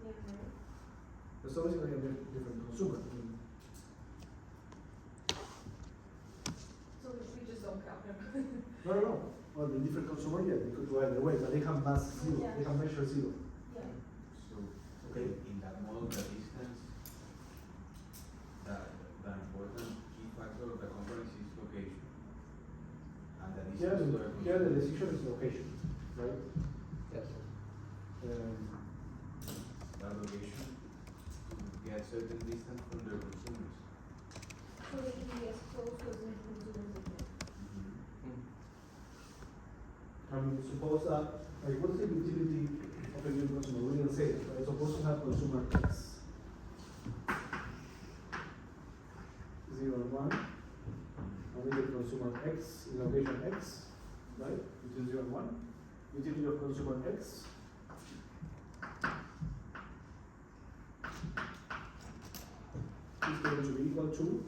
Yeah, right. There's always going to be different consumer. I mean, So we just don't count them. no. Well, the different consumer, yeah, they could go either way, but they can mass zero. Yeah. They can measure zero. Yeah. So, Okay. in that model, the distance, the important key factor of the conference is location. And the Here, distance to the here the consumer. decision is location, right? Yes. That location to get certain distance from the consumers. So they can be as close to as many consumers as they can. I mean, suppose that, like, what's the utility of a given consumer? We didn't say it, right? Suppose you have consumer X. 0 and 1. And we get consumer X in location X, right? Between 0 and 1. Utility of consumer X. Is going to be equal to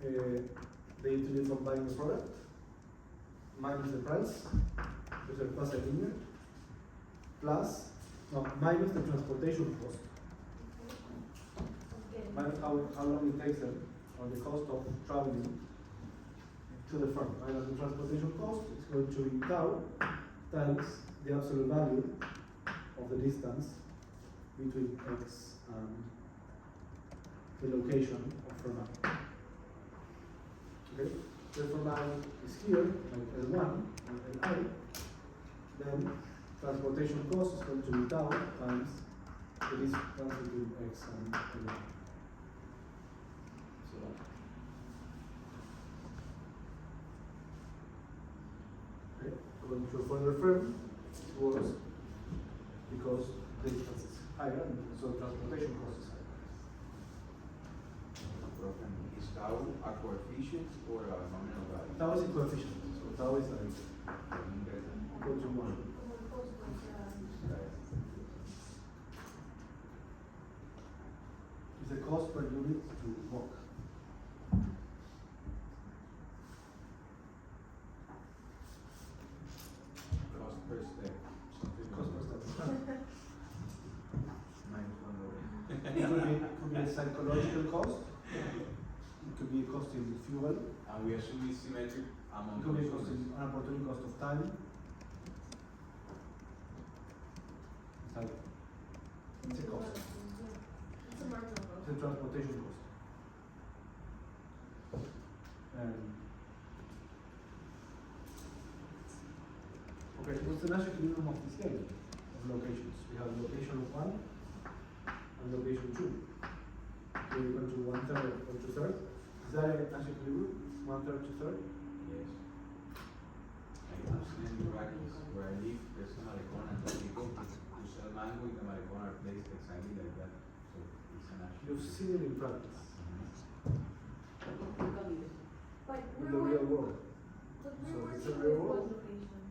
the utility from buying the product minus the price, which is quasi-linear, plus, no, minus the transportation cost, Okay. minus how long it takes them, or the cost of traveling to the firm, minus the transportation cost, it's going to be tau times the absolute value of the distance between X and the location of firm I. Okay, therefore I is here, like L1 and Li, then transportation cost is going to be tau times the distance between X and Li. So, okay, so going to a further firm was because the distance is higher, and so transportation cost is higher. Is tau a coefficient or a nominal value? Tau is a coefficient, so tau is like Interesting. equal to 1. Como el costo, o sea, It's the cost per unit to walk. Cost per step, something Cost per like step. minus $1. It could be a psychological cost. It could be a cost in fuel. It And we assume it's symmetric among could be a cost consumers. in an opportunity cost of time. It's like it's a cost. It's a marginal cost. It's a transportation cost. Okay, what's the Nash equilibrium of this game of locations? We have location 1 and location 2. So you go to 1/3 or 2/3. Is that a Nash equilibrium? 1/3, 2/3? Yes. I've seen in practice where I live, there's a malecón and the people who sell mango in the malecón are placed exactly like that. So it's an actual. You've seen it in practice But in the real world. But So we're it's a working real with world? what location?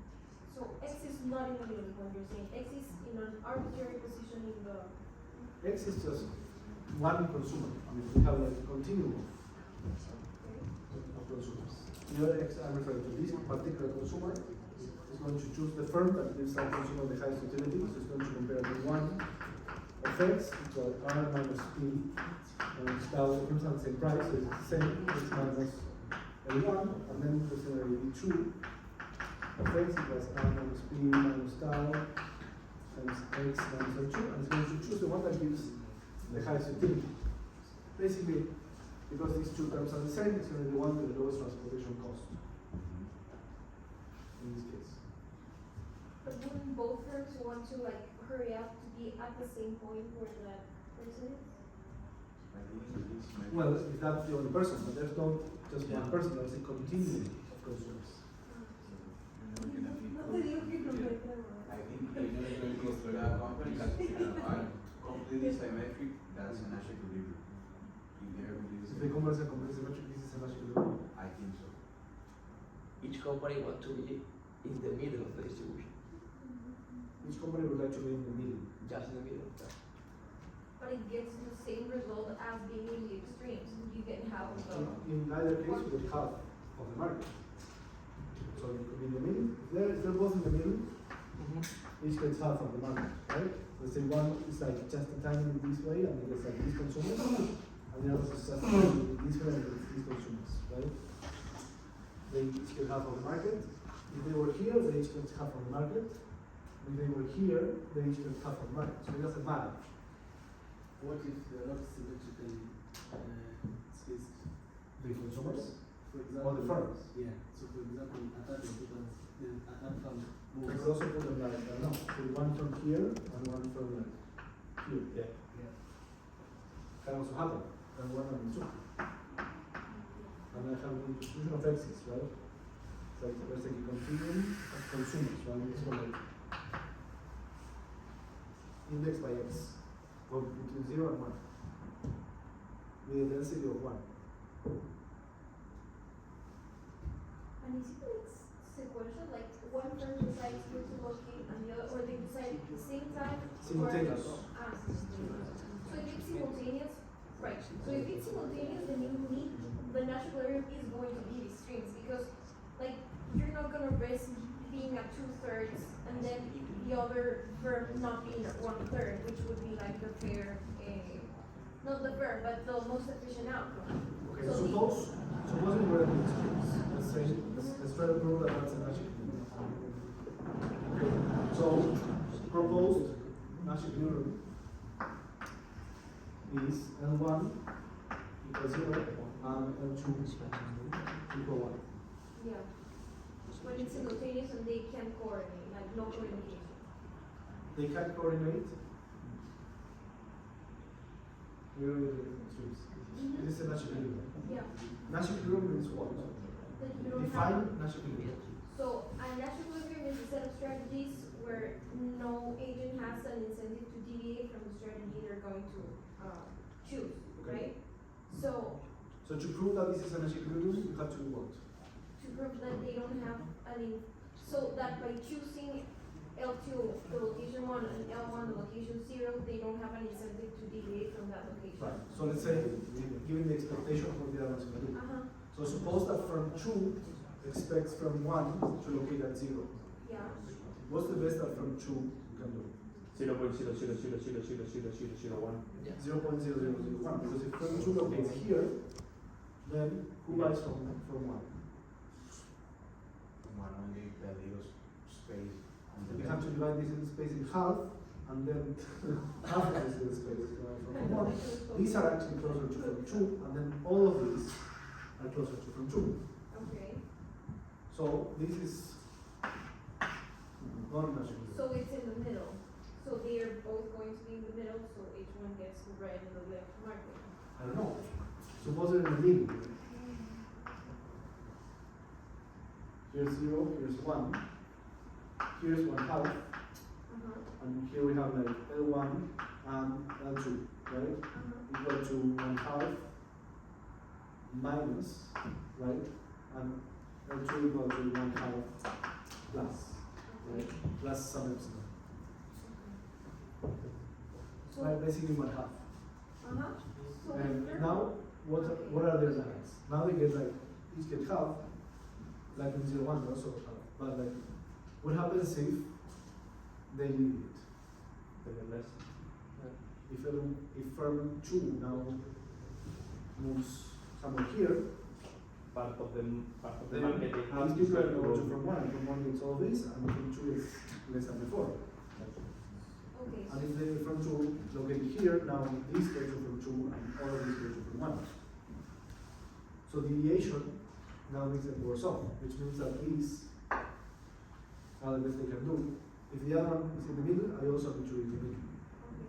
So X is not in the middle, is what you're saying. X is in an arbitrary position in the. X is just one consumer. I mean, we have like a continuum of consumers. Here, X, I'm referring to this particular consumer, is going to choose the firm that gives that consumer the highest utility, so it's going to compare the 1 of X equal R minus P, and tau depends on the same price, so it's the same, X minus L1, and then there's going to be 2 of X equals R minus P minus tau times X minus L2, and it's going to choose the one that gives the highest utility. Basically, because these two terms are the same, it's going to be the one with the lowest transportation cost in this case. But wouldn't both firms want to like hurry up to be at the same point where that person is? I think it's symmetric. Well, if that's the only person, but there's not just one person, there's a continuum of consumers. No te digo que no me acuerdo. I think if you're very close to that company that are completely symmetric, that's an actual equilibrium. If they're completely If they symmetric, converse and completely symmetric, this is a Nash equilibrium. I think so. Each company want to be in the middle of the distribution, Each company would like to be in the middle. just in the middle. But it gets the same result as being in the extremes. You can have the. In either case, we would half of the market. So you could be in the middle. If they're both in the middle, each gets half of the market, right? Let's say one is like just a tiny bit this way, and it gets like these consumers, and the other is just a tiny bit this way, and it gets these consumers, right? They each get half of the market. If they were here, they each get half of the market. If they were here, they each get half of the market. So it doesn't matter. What if they're not symmetrically spaced? The consumers For or the firms. Yeah. So for example, attack from I could also put them like, I don't know, put one from here and one from like here. Yeah. Yeah. Can also happen. And one and two. And I have the distribution of x's, right? So let's take a continuum of consumers, right? It's called like index by x. Well, between 0 and 1. With a density of 1. And is it like sequential, like one firm decides where to locate and the other, or they decide at the same time? Simultaneous. Simultaneous. So if it's simultaneous, right, so if it's simultaneous, then you need, the natural area is going to be the extremes, because like, you're not gonna risk being at 2/3 and then the other firm not being at 1/3, which would be like the fair, not the fair, but the most efficient outcome. Okay, So suppose we were at the extremes. Let's say, let's try to prove that that's a Nash equilibrium. Okay, so proposed Nash equilibrium is L1 equals 0 and L2 equal 1. Yeah. When it's simultaneous and they can coordinate, like no coordination. They can coordinate. We are at the extremes. Mhm. This is a Nash equilibrium. Yeah. Nash equilibrium is what? That you don't Define have. Nash equilibrium. So a natural equilibrium is a set of strategies where no agent has an incentive to deviate from the strategy they're going to choose, Okay. right? So So to prove that this is a Nash equilibrium, you have to do what? to prove that they don't have so that by choosing L2 the location 1 and L1 the location 0, they don't have an incentive to deviate from that location. Right. So let's say, given the expectation of what the other one's going to do. Uh-huh. So suppose that firm 2 expects firm 1 to locate at 0. Yeah. What's the best that firm 2 can do? 0.000000001. 0.0001. Because if firm 2 locates here, then who buys from 1? One only the little space on the You have to divide this little space in half, and then half of this little space from 1. These are actually closer to firm 2, and then all of these are closer to firm 2. Okay. So this is not Nash equilibrium. So it's in the middle. So they are both going to be in the middle, so each one gets the right and the left market. I don't know. Suppose they're in the middle. Here's 0, here's 1. Here's 1/2, Uh-huh. and here we have like L1 and L2, right? Uh-huh. Equal to 1/2 minus, right? And L2 equal to 1/2 plus, right? Plus some epsilon. So, Right, basically 1/2. uh-huh. So And if they're- now, what are their lines? Now they get like, each get half, like in 0, 1 also half. But like, what happens if they leave it? If firm 2 now moves somewhere here, Part of the market they then have these to people are try to going go to firm 1, and firm 1 gets all this, and firm 2 is less than before. Okay. And if they firm 2 located here, now these go to firm 2, and all of these go to firm 1. So deviation now makes them worse off, which means that these are the best they can do. If the other one is in the middle, I also need to be in the middle. Okay.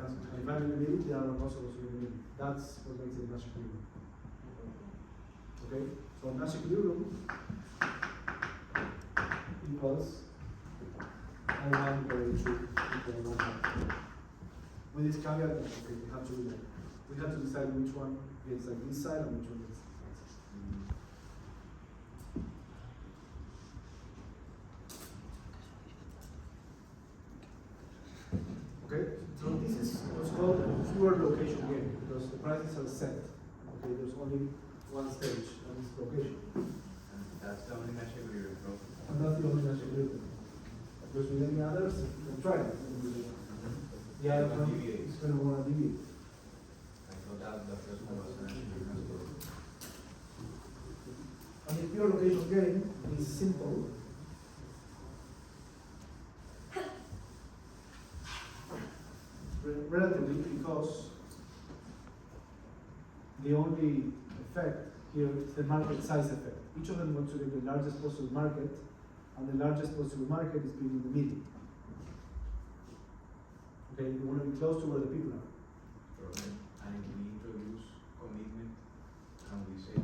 And if I'm in the middle, the other one also goes in the middle. That's what makes it Nash equilibrium. Okay? So Nash equilibrium equals I1 over A2 equal 1. With this caveat, that, okay, we have to decide which one is like this side and which one is that side. Okay, so this is what's called a pure location game because the prices are set. Okay, there's only one stage and it's location. And that's the only magic we wrote. And that's the only magic we do. Because with any others, you can try it. The other one is going to want to deviate. I thought that the first one was an actually wrote. And the pure location game is simple. Relatively, because the only effect here is the market size effect. Each of them wants to be the largest possible market, and the largest possible market is being in the middle. Okay, you want to be close to where the people are. And if we introduce commitment, and we say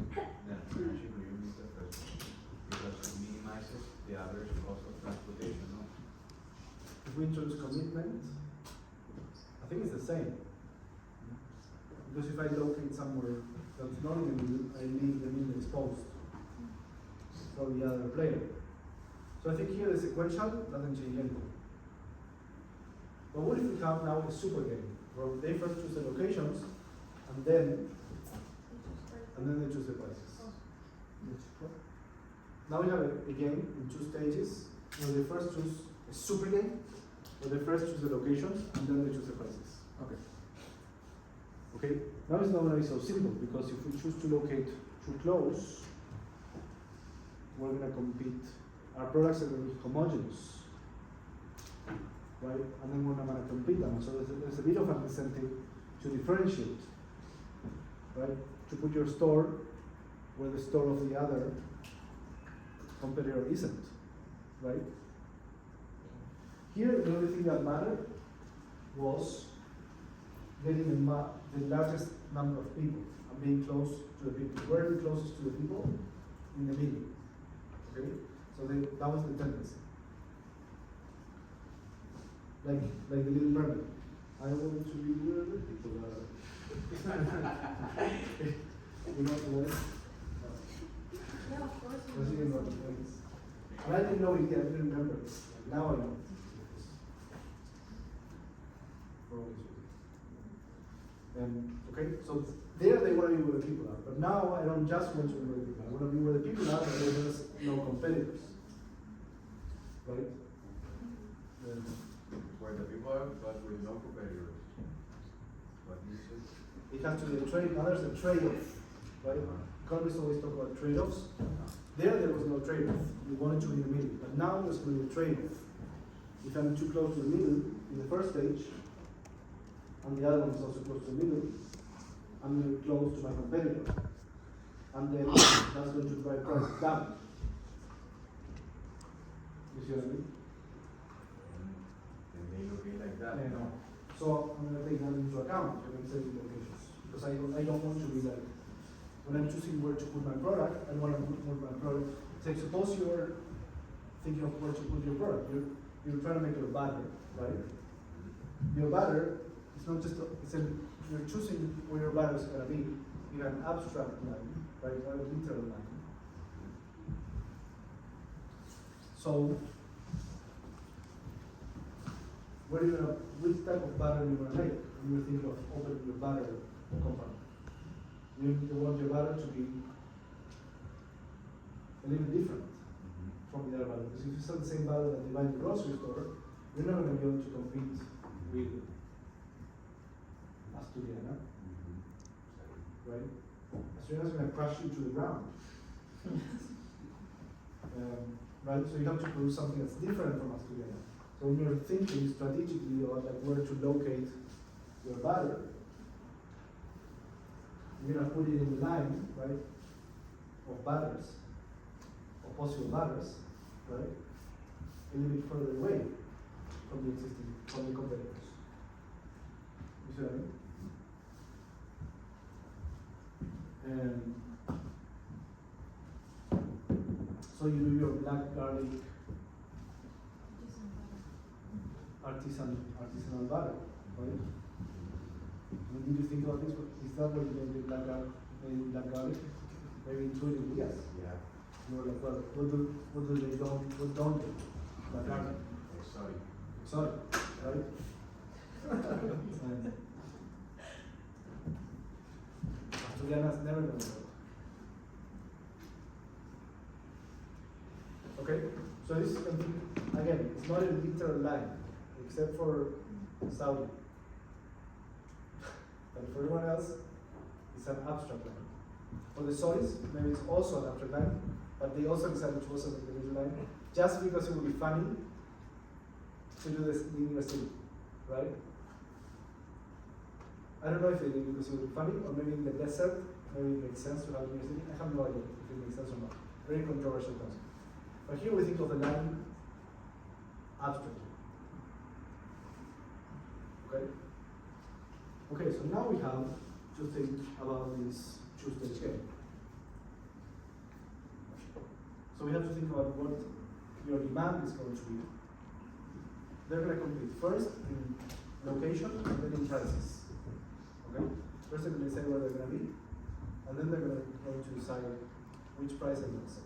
that financial review is the first one, because it minimizes the average cost of transportation, no? If we introduce commitment, I think it's the same. Because if I locate somewhere that's not in the middle, I leave the middle exposed for the other player. So I think here the sequential doesn't change anything. But what if we have now a super game where they first choose the locations and then they choose the prices? Now we have a game in 2 stages where they first choose a super game, where they first choose the locations and then they choose the prices. Okay. Okay. Now it's not going to be so simple because if we choose to locate too close, we're going to compete. Our products are going to be homogeneous, right? And then we're not going to compete them. So there's a bit of an incentive to differentiate, right? To put your store where the store of the other competitor isn't, right? Here, the only thing that mattered was getting the largest number of people and being close to the people. Where are the closest to the people? In the middle. Okay? So that was the tendency. Like the Little Mermaid. I want to be where the people are. You know the way? Yeah, of course. Was it in the place? And I didn't know it yet, I didn't remember it. Now I know. For obvious reasons. Okay, so there they want to be where the people are. But now I don't just want to be where the people are. I want to be where the people are, but there's no competitors. Right? Where the people are, but with no competitors. What you said? It has to be a trade, now there's a trade-off. Right? Economists always talk about trade-offs. There was no trade-off. We wanted to be in the middle. But now there's going to be a trade-off. If I'm too close to the middle in the first stage, and the other one is also close to the middle, I'm going to be close to my competitor. And then that's going to drive prices down. You see what I mean? And they locate like that. Yeah, no. So I'm going to take that into account when I'm setting locations. Because I don't want to be like, when I'm choosing where to put my product, I want to put my product. Say, suppose you're thinking of where to put your product. You're trying to make your batter, right? Your batter, it's not just, you're choosing where your batter is going to be in an abstract line, right? Not a literal line. So, which type of batter you want to make when you're thinking of opening your batter company? You want your batter to be a little different from the other batter. Because if you sell the same batter that you buy in the grocery store, you're not going to be able to compete with Asturiana, right? Asturiana's going to crush you to the ground. Right? So you have to produce something that's different from Asturiana. So when you're thinking strategically about like where to locate your batter, you're gonna put it in the line, right, of batters, of possible batters, right, a little bit further away from the competitors. You see what I mean? So you do your black garlic artisanal butter, right? I mean, did you think about this? Is that what you made with black garlic? Maybe intuitively, yes. Yeah. You were like, well, what don't they? Black garlic. Sorry. Sorry, right? And Asturianas never done that. Okay, so this is something, again, it's not a literal line, except for Saudi. But for everyone else, it's an abstract line. For the Saudis, maybe it's also an abstract line, but they also decided to also make the literal line, just because it would be funny to do this linear city, right? I don't know if they did because it would be funny, or maybe in the desert, maybe it makes sense to have linear city. I have no idea if it makes sense or not. Very controversial concept. But here we think of the line abstractly. Okay? Okay, so now we have to think about this two-stage game. So we have to think about what your demand is going to be. They're going to compete first in location and then in prices. Okay? First they're going to decide where they're going to be, and then they're going to decide which price they're going to set.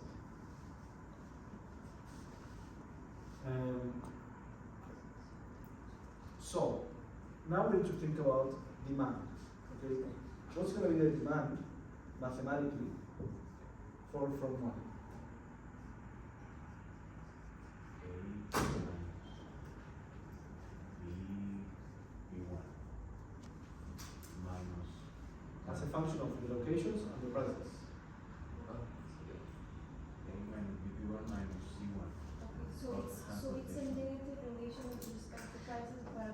So now we need to think about demand. Okay, what's going to be the demand mathematically for from one? A B1 minus As a function of the locations and the prices. A minus B1 minus C1. So it's a negative relation with respect to prices, but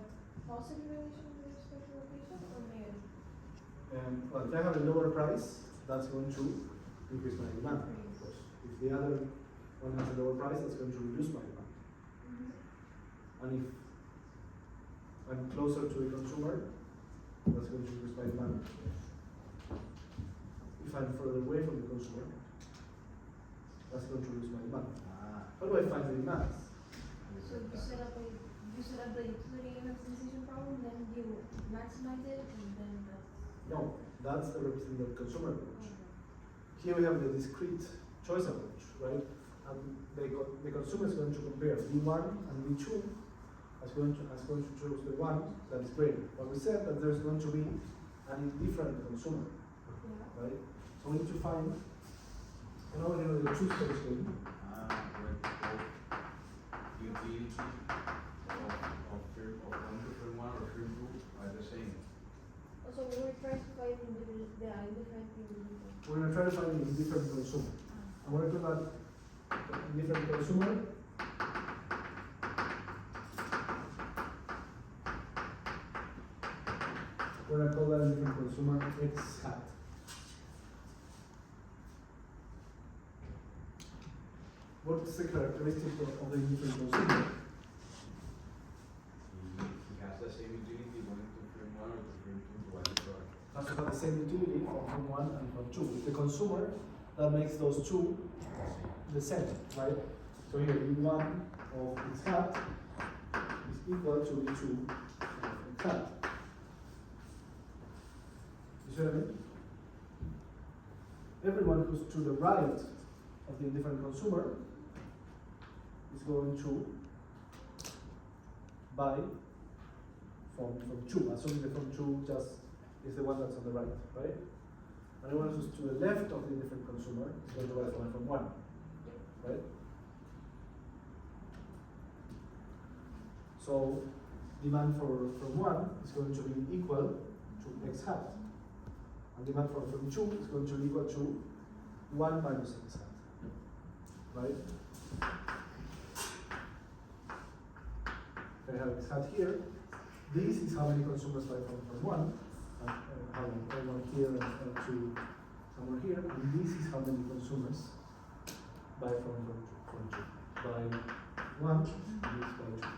positive relation with respect to location, or negative? Well, if I have a lower price, that's going to increase my demand, of course. If the other one has a lower price, that's going to reduce my demand. And if I'm closer to the consumer, that's going to increase my demand. If I'm further away from the consumer, that's going to reduce my demand. How do I find the demands? So you set up the utility maximization problem, then you maximize it, and then that's. No, that's the representative consumer approach. Here we have the discrete choice approach, right? And the consumer is going to compare V1 and V2 as going to choose the one that is greater. But we said that there's going to be an indifferent consumer, Yeah. right? So we need to find, the two-stage game. Utility of one different one or firm two are the same. Also, we were trying to find the indifferent individual. We're going to try to find an indifferent consumer. I'm going to call that indifferent consumer. We're going to call that indifferent consumer X hat. What's the characteristic of the indifferent consumer? He has the same utility going to firm one or to firm two to buy the product. Has to have the same utility from 1 and from 2. It's the consumer that makes those two the same, right? So here, V1 of X hat is equal to V2 of X hat. You see what I mean? Everyone who's to the right of the indifferent consumer is going to buy from 2, assuming the from 2 just is the one that's on the right, right? And the one who's to the left of the indifferent consumer is going to buy from 1, right? So demand from 1 is going to be equal to X hat. And demand from 2 is going to be equal to 1 minus X hat. Right? I have X hat here. This is how many consumers buy from 1. And how many one here and 2 somewhere here. And this is how many consumers buy from 2. By 1, and this by 2.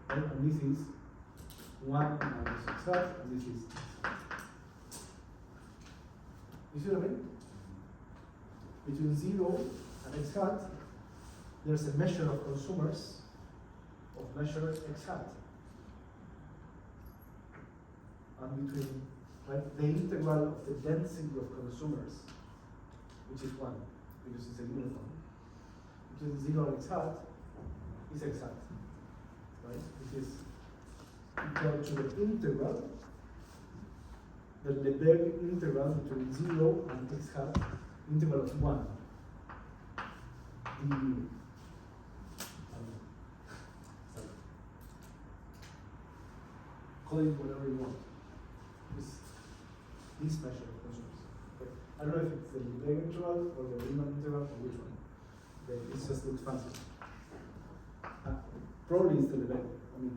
Right? And this is 1 minus X hat, and this is X hat. You see what I mean? Between 0 and X hat, there's a measure of consumers of measure x hat. And between, right, the integral of the density of consumers, which is 1, because it's a uniform, between 0 and x hat is x hat, right? It is equal to the integral, the Lebesgue integral between 0 and x hat, integral of 1. Sorry. Call it whatever you want. This measure of consumers. Okay. I don't know if it's the Lebesgue integral or the Riemann integral or which one. It just looks fancy. Probably it's the Lebesgue. I mean,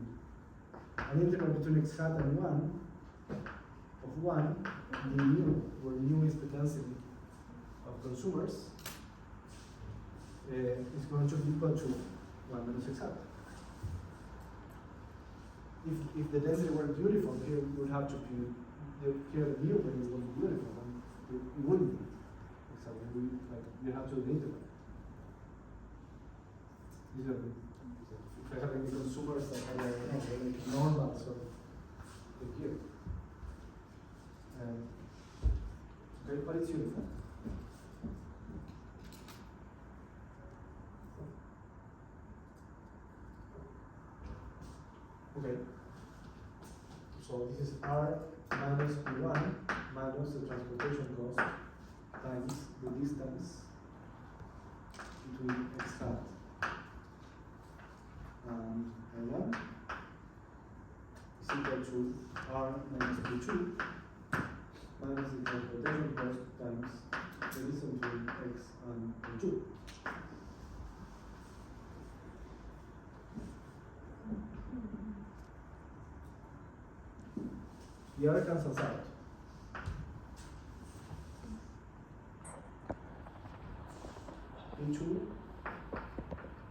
an integral between x hat and 1 of 1 mu, where mu is the density of consumers, is going to be equal to 1 minus x hat. If the density were uniform, here we would have to be, here the mu value would be uniform, and it wouldn't be. Exactly, you have to do the integral. These are if I have any consumers that are like normal, so here. Okay, but it's uniform. Okay. So this is R minus P1 minus the transportation cost times the distance between x hat and L1 is equal to R minus P2 minus the transportation cost times the distance between x and L2. The R cancels out. P2.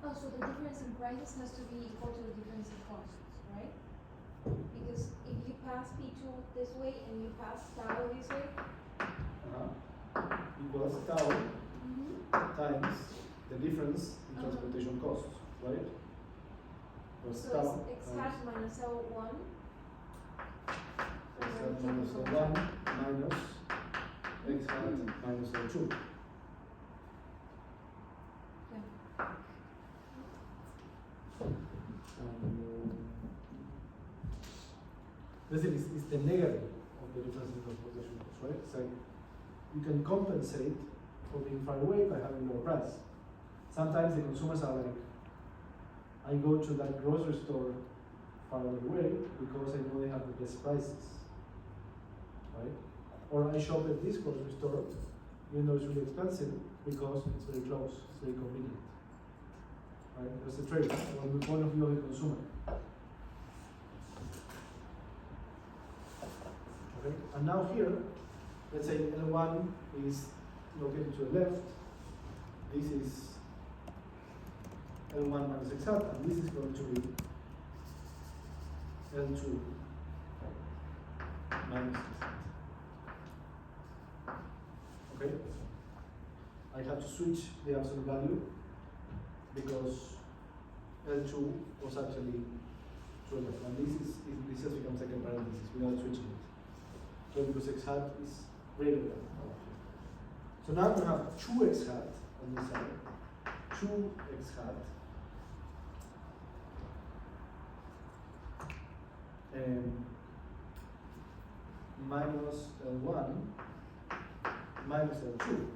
Oh, so the difference in prices has to be equal to the difference in costs, right? Because if you pass P2 this way and you pass tau this way, Equals tau times the difference in transportation costs, right? Plus so tau it's x times hat minus L1. x hat minus L1 minus x hat minus L2. Basically, it's the negative of the difference in transportation costs, right? It's like you can compensate for being far away by having lower price. Sometimes the consumers are like, I go to that grocery store far away because I know they have the best prices, right? Or I shop at this grocery store, even though it's really expensive, because it's very close, it's very convenient, right? There's a trade from the point of view of the consumer. Okay, and now here, let's say L1 is located to the left. This is L1 minus x hat, and this is going to be L2 minus x hat. Okay? I have to switch the absolute value because L2 was actually to the left, and this has become second parenthesis without switching it. So because x hat is greater than our here. So now we have 2x hat on this side, 2x hat, and minus L1 minus L2,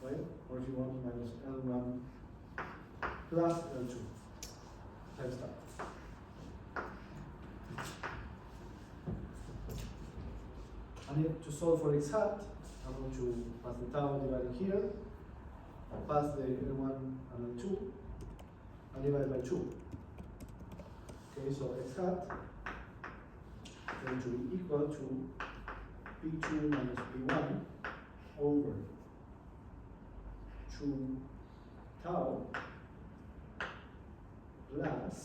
right? Or if you want, minus L1 plus L2 times that. I need to solve for x hat. I'm going to pass the tau divided here, pass the L1 and L2, and divide by 2. Okay, so x hat is going to be equal to P2 minus P1 over 2 tau plus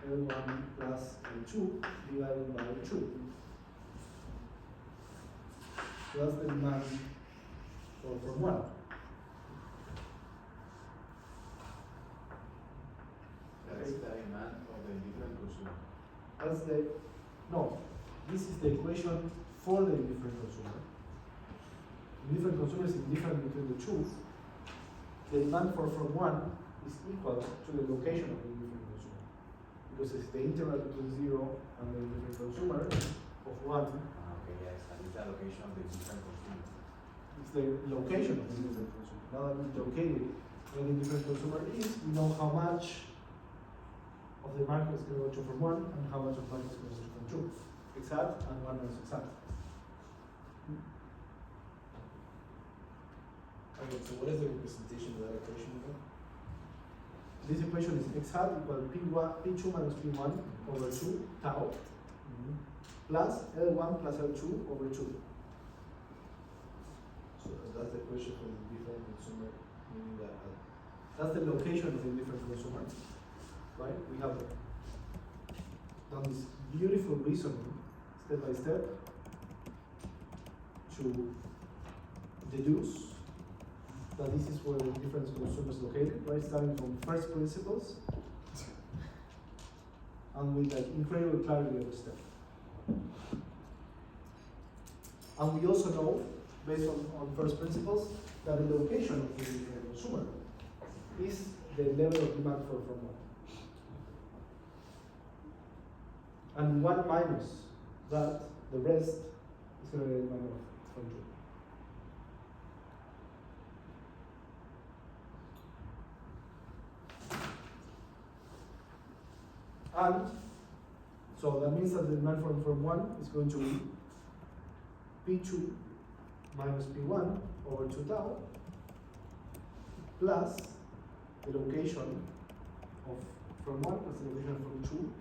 L1 plus L2 divided by 2. Plus the demand from 1. the demand of the different consumer. That's no, this is the equation for the indifferent consumer. Indifferent consumer is indifferent between the two. The demand for from one is equal to the location of the indifferent consumer. Because it's the interval between 0 and the indifferent consumer of 1. Okay, yes, and it's the location of the different consumer. It's the location of the indifferent consumer. Now that we've located where the indifferent consumer is, we know how much of the market is going to go to from 1 and how much of the market is going to go to from 2. Exact and 1 is exact. Okay, so what is the representation of that equation again? This equation is x hat equal P2 minus P1 over 2 tau plus L1 plus L2 over 2. So that's the equation for the different consumer, meaning that That's the location of the different consumer, right? We have done this beautiful reasoning step by step to deduce that this is where the different consumer is located, right? Starting from first principles and with like incredible clarity of the step. And we also know, based on first principles, that the location of the different consumer is the level of demand for from 1. And 1 minus that, the rest is going to be the demand from 2. And so that means that the demand from 1 is going to be P2 minus P1 over 2 tau plus the location of from 1 plus the location from 2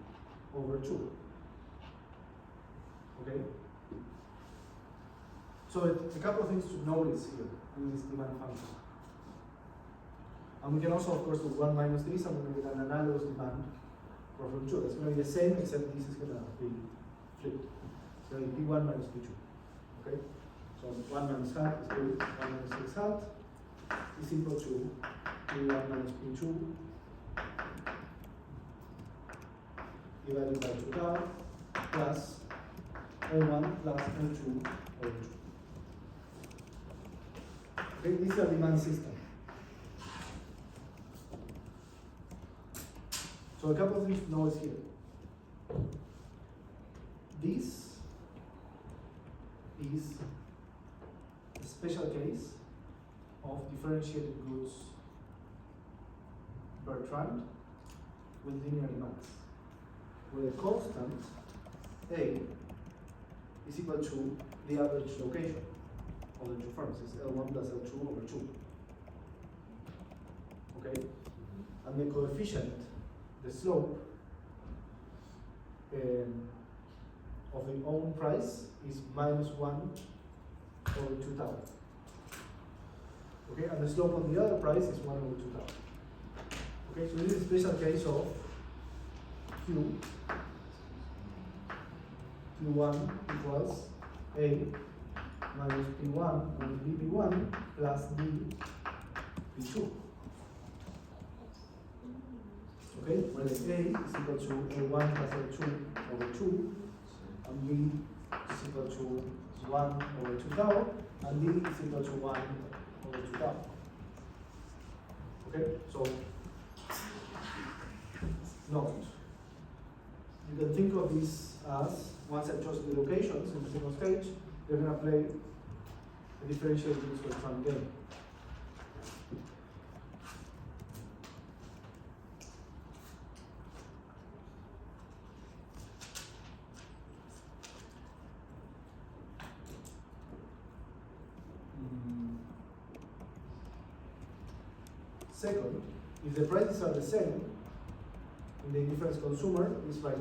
over 2. Okay? So it's a couple of things to notice here in this demand function. And we can also, of course, do 1 minus this, and we're going to get an analogous demand for from 2. It's going to be the same, except this is going to be flipped. It's going to be P1 minus P2. Okay? So 1 minus hat is equal to 1 minus x hat is equal to P1 minus P2 divided by 2 tau plus L1 plus L2 over 2. Okay, this is a demand system. So a couple of things to notice here. This is a special case of differentiated goods Bertrand with linear demands, where the constant A is equal to the average location of the two firms. It's L1 plus L2 over 2. Okay? And the coefficient, the slope of the own price is minus 1 over 2 tau. Okay, and the slope of the other price is 1 over 2 tau. Okay, so this is a special case of Q1 equals A minus P1 minus BP1 plus B P2. Okay, where the A is equal to A1 plus A2 over 2, and B is equal to 1 over 2 tau, and D is equal to 1 over 2 tau. Okay, so note. You can think of this as, once I've chosen the locations in the second stage, you're going to play a differentiated Bertrand game. Second, if the prices are the same, in the difference consumer is right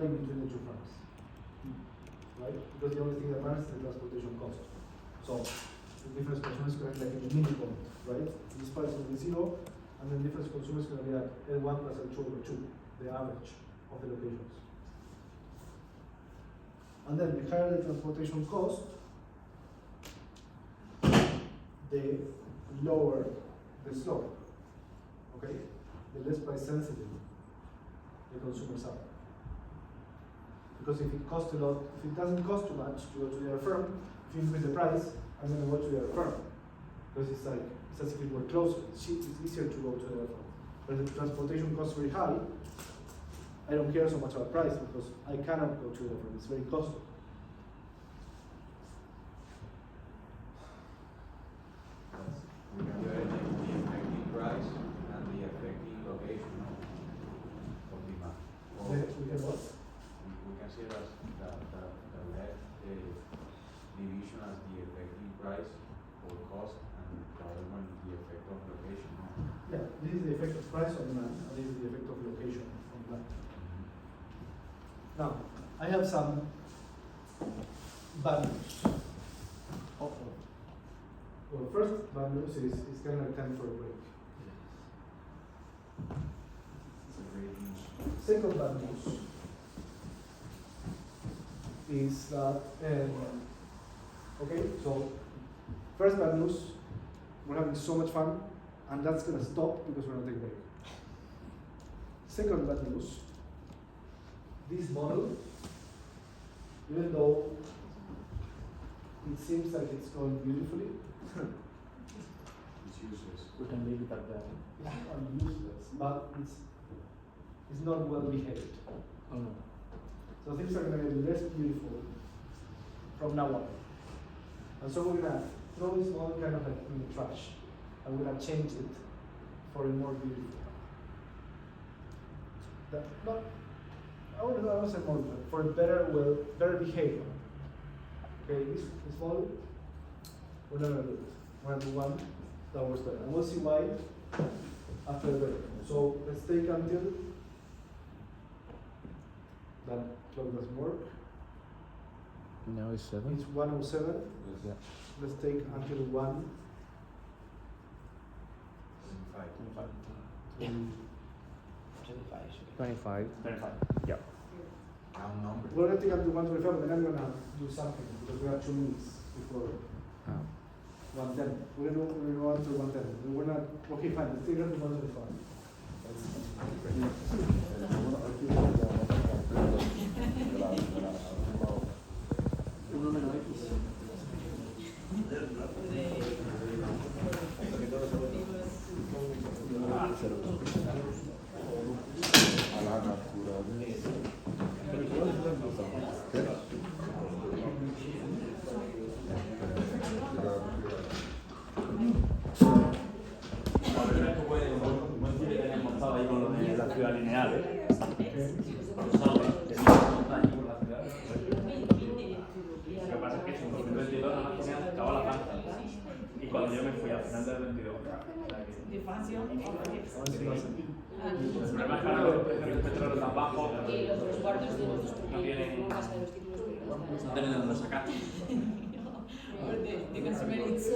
in between the two firms. Right? Because the only thing that matters is the transportation cost. So the difference consumer is going to be like in the middle point, right? This price will be 0, and the difference consumer is going to be like L1 plus L2 over 2, the average of the locations. And then the higher the transportation cost, the lower the slope. Okay? The less price sensitive the consumer side. Because if it costs a lot, if it doesn't cost too much to go to the other firm, if you increase the price, I'm going to go to the other firm. Because it's as if it were closer. It's easier to go to the other firm. But if the transportation costs very high, I don't care so much about price because I cannot go to the other firm. It's very costly. We can do the effective price and the effective location of demand. Or We can what? we can see as the left division as the effective price or cost, and the other one the effect of location. No? Yeah, this is the effect of price on demand, and this is the effect of location on demand. Now, I have some bad news. Well, first bad news is it's kind of like time for a break. It's a great news. Second bad news is that, okay, so first bad news, we're having so much fun, and that's gonna stop because we're gonna take a break. Second bad news, this model, even though it seems like it's going beautifully, It's useless. We can leave it at that. it's not useless, but it's not well behaved. Oh no. So things are going to be less beautiful from now on. And so we're going to throw this model kind of like in the trash, and we're going to change it for a more beautiful one. That, not, I wouldn't say more, but for a better behavior. Okay, this model, we're not going to do it. We're going to do one that works better. And we'll see why after the break. So let's take until that clock doesn't work. Now it's 7. It's 1:07. Yeah. Let's take until 1. 25. 25. Yeah. Round number. We're going to take until 1:25, but then I'm going to do something because we have 2 minutes before 1:10. We're going to go until 1:10. We're not, okay, fine, let's take until 1:25. Ahí con lo de la ciudad lineal, ¿eh? Lo sabes, que no está ahí por la ciudad. Lo que pasa es que en 2022 nada más tenía acabado la panza. Y cuando yo me fui al final del 22, De Francia. el problema es que ahora los precios del petróleo están bajos. Los cuartos de los No tienen. no pasa de los títulos periódicos. No tienen dónde sacar. De consumer it's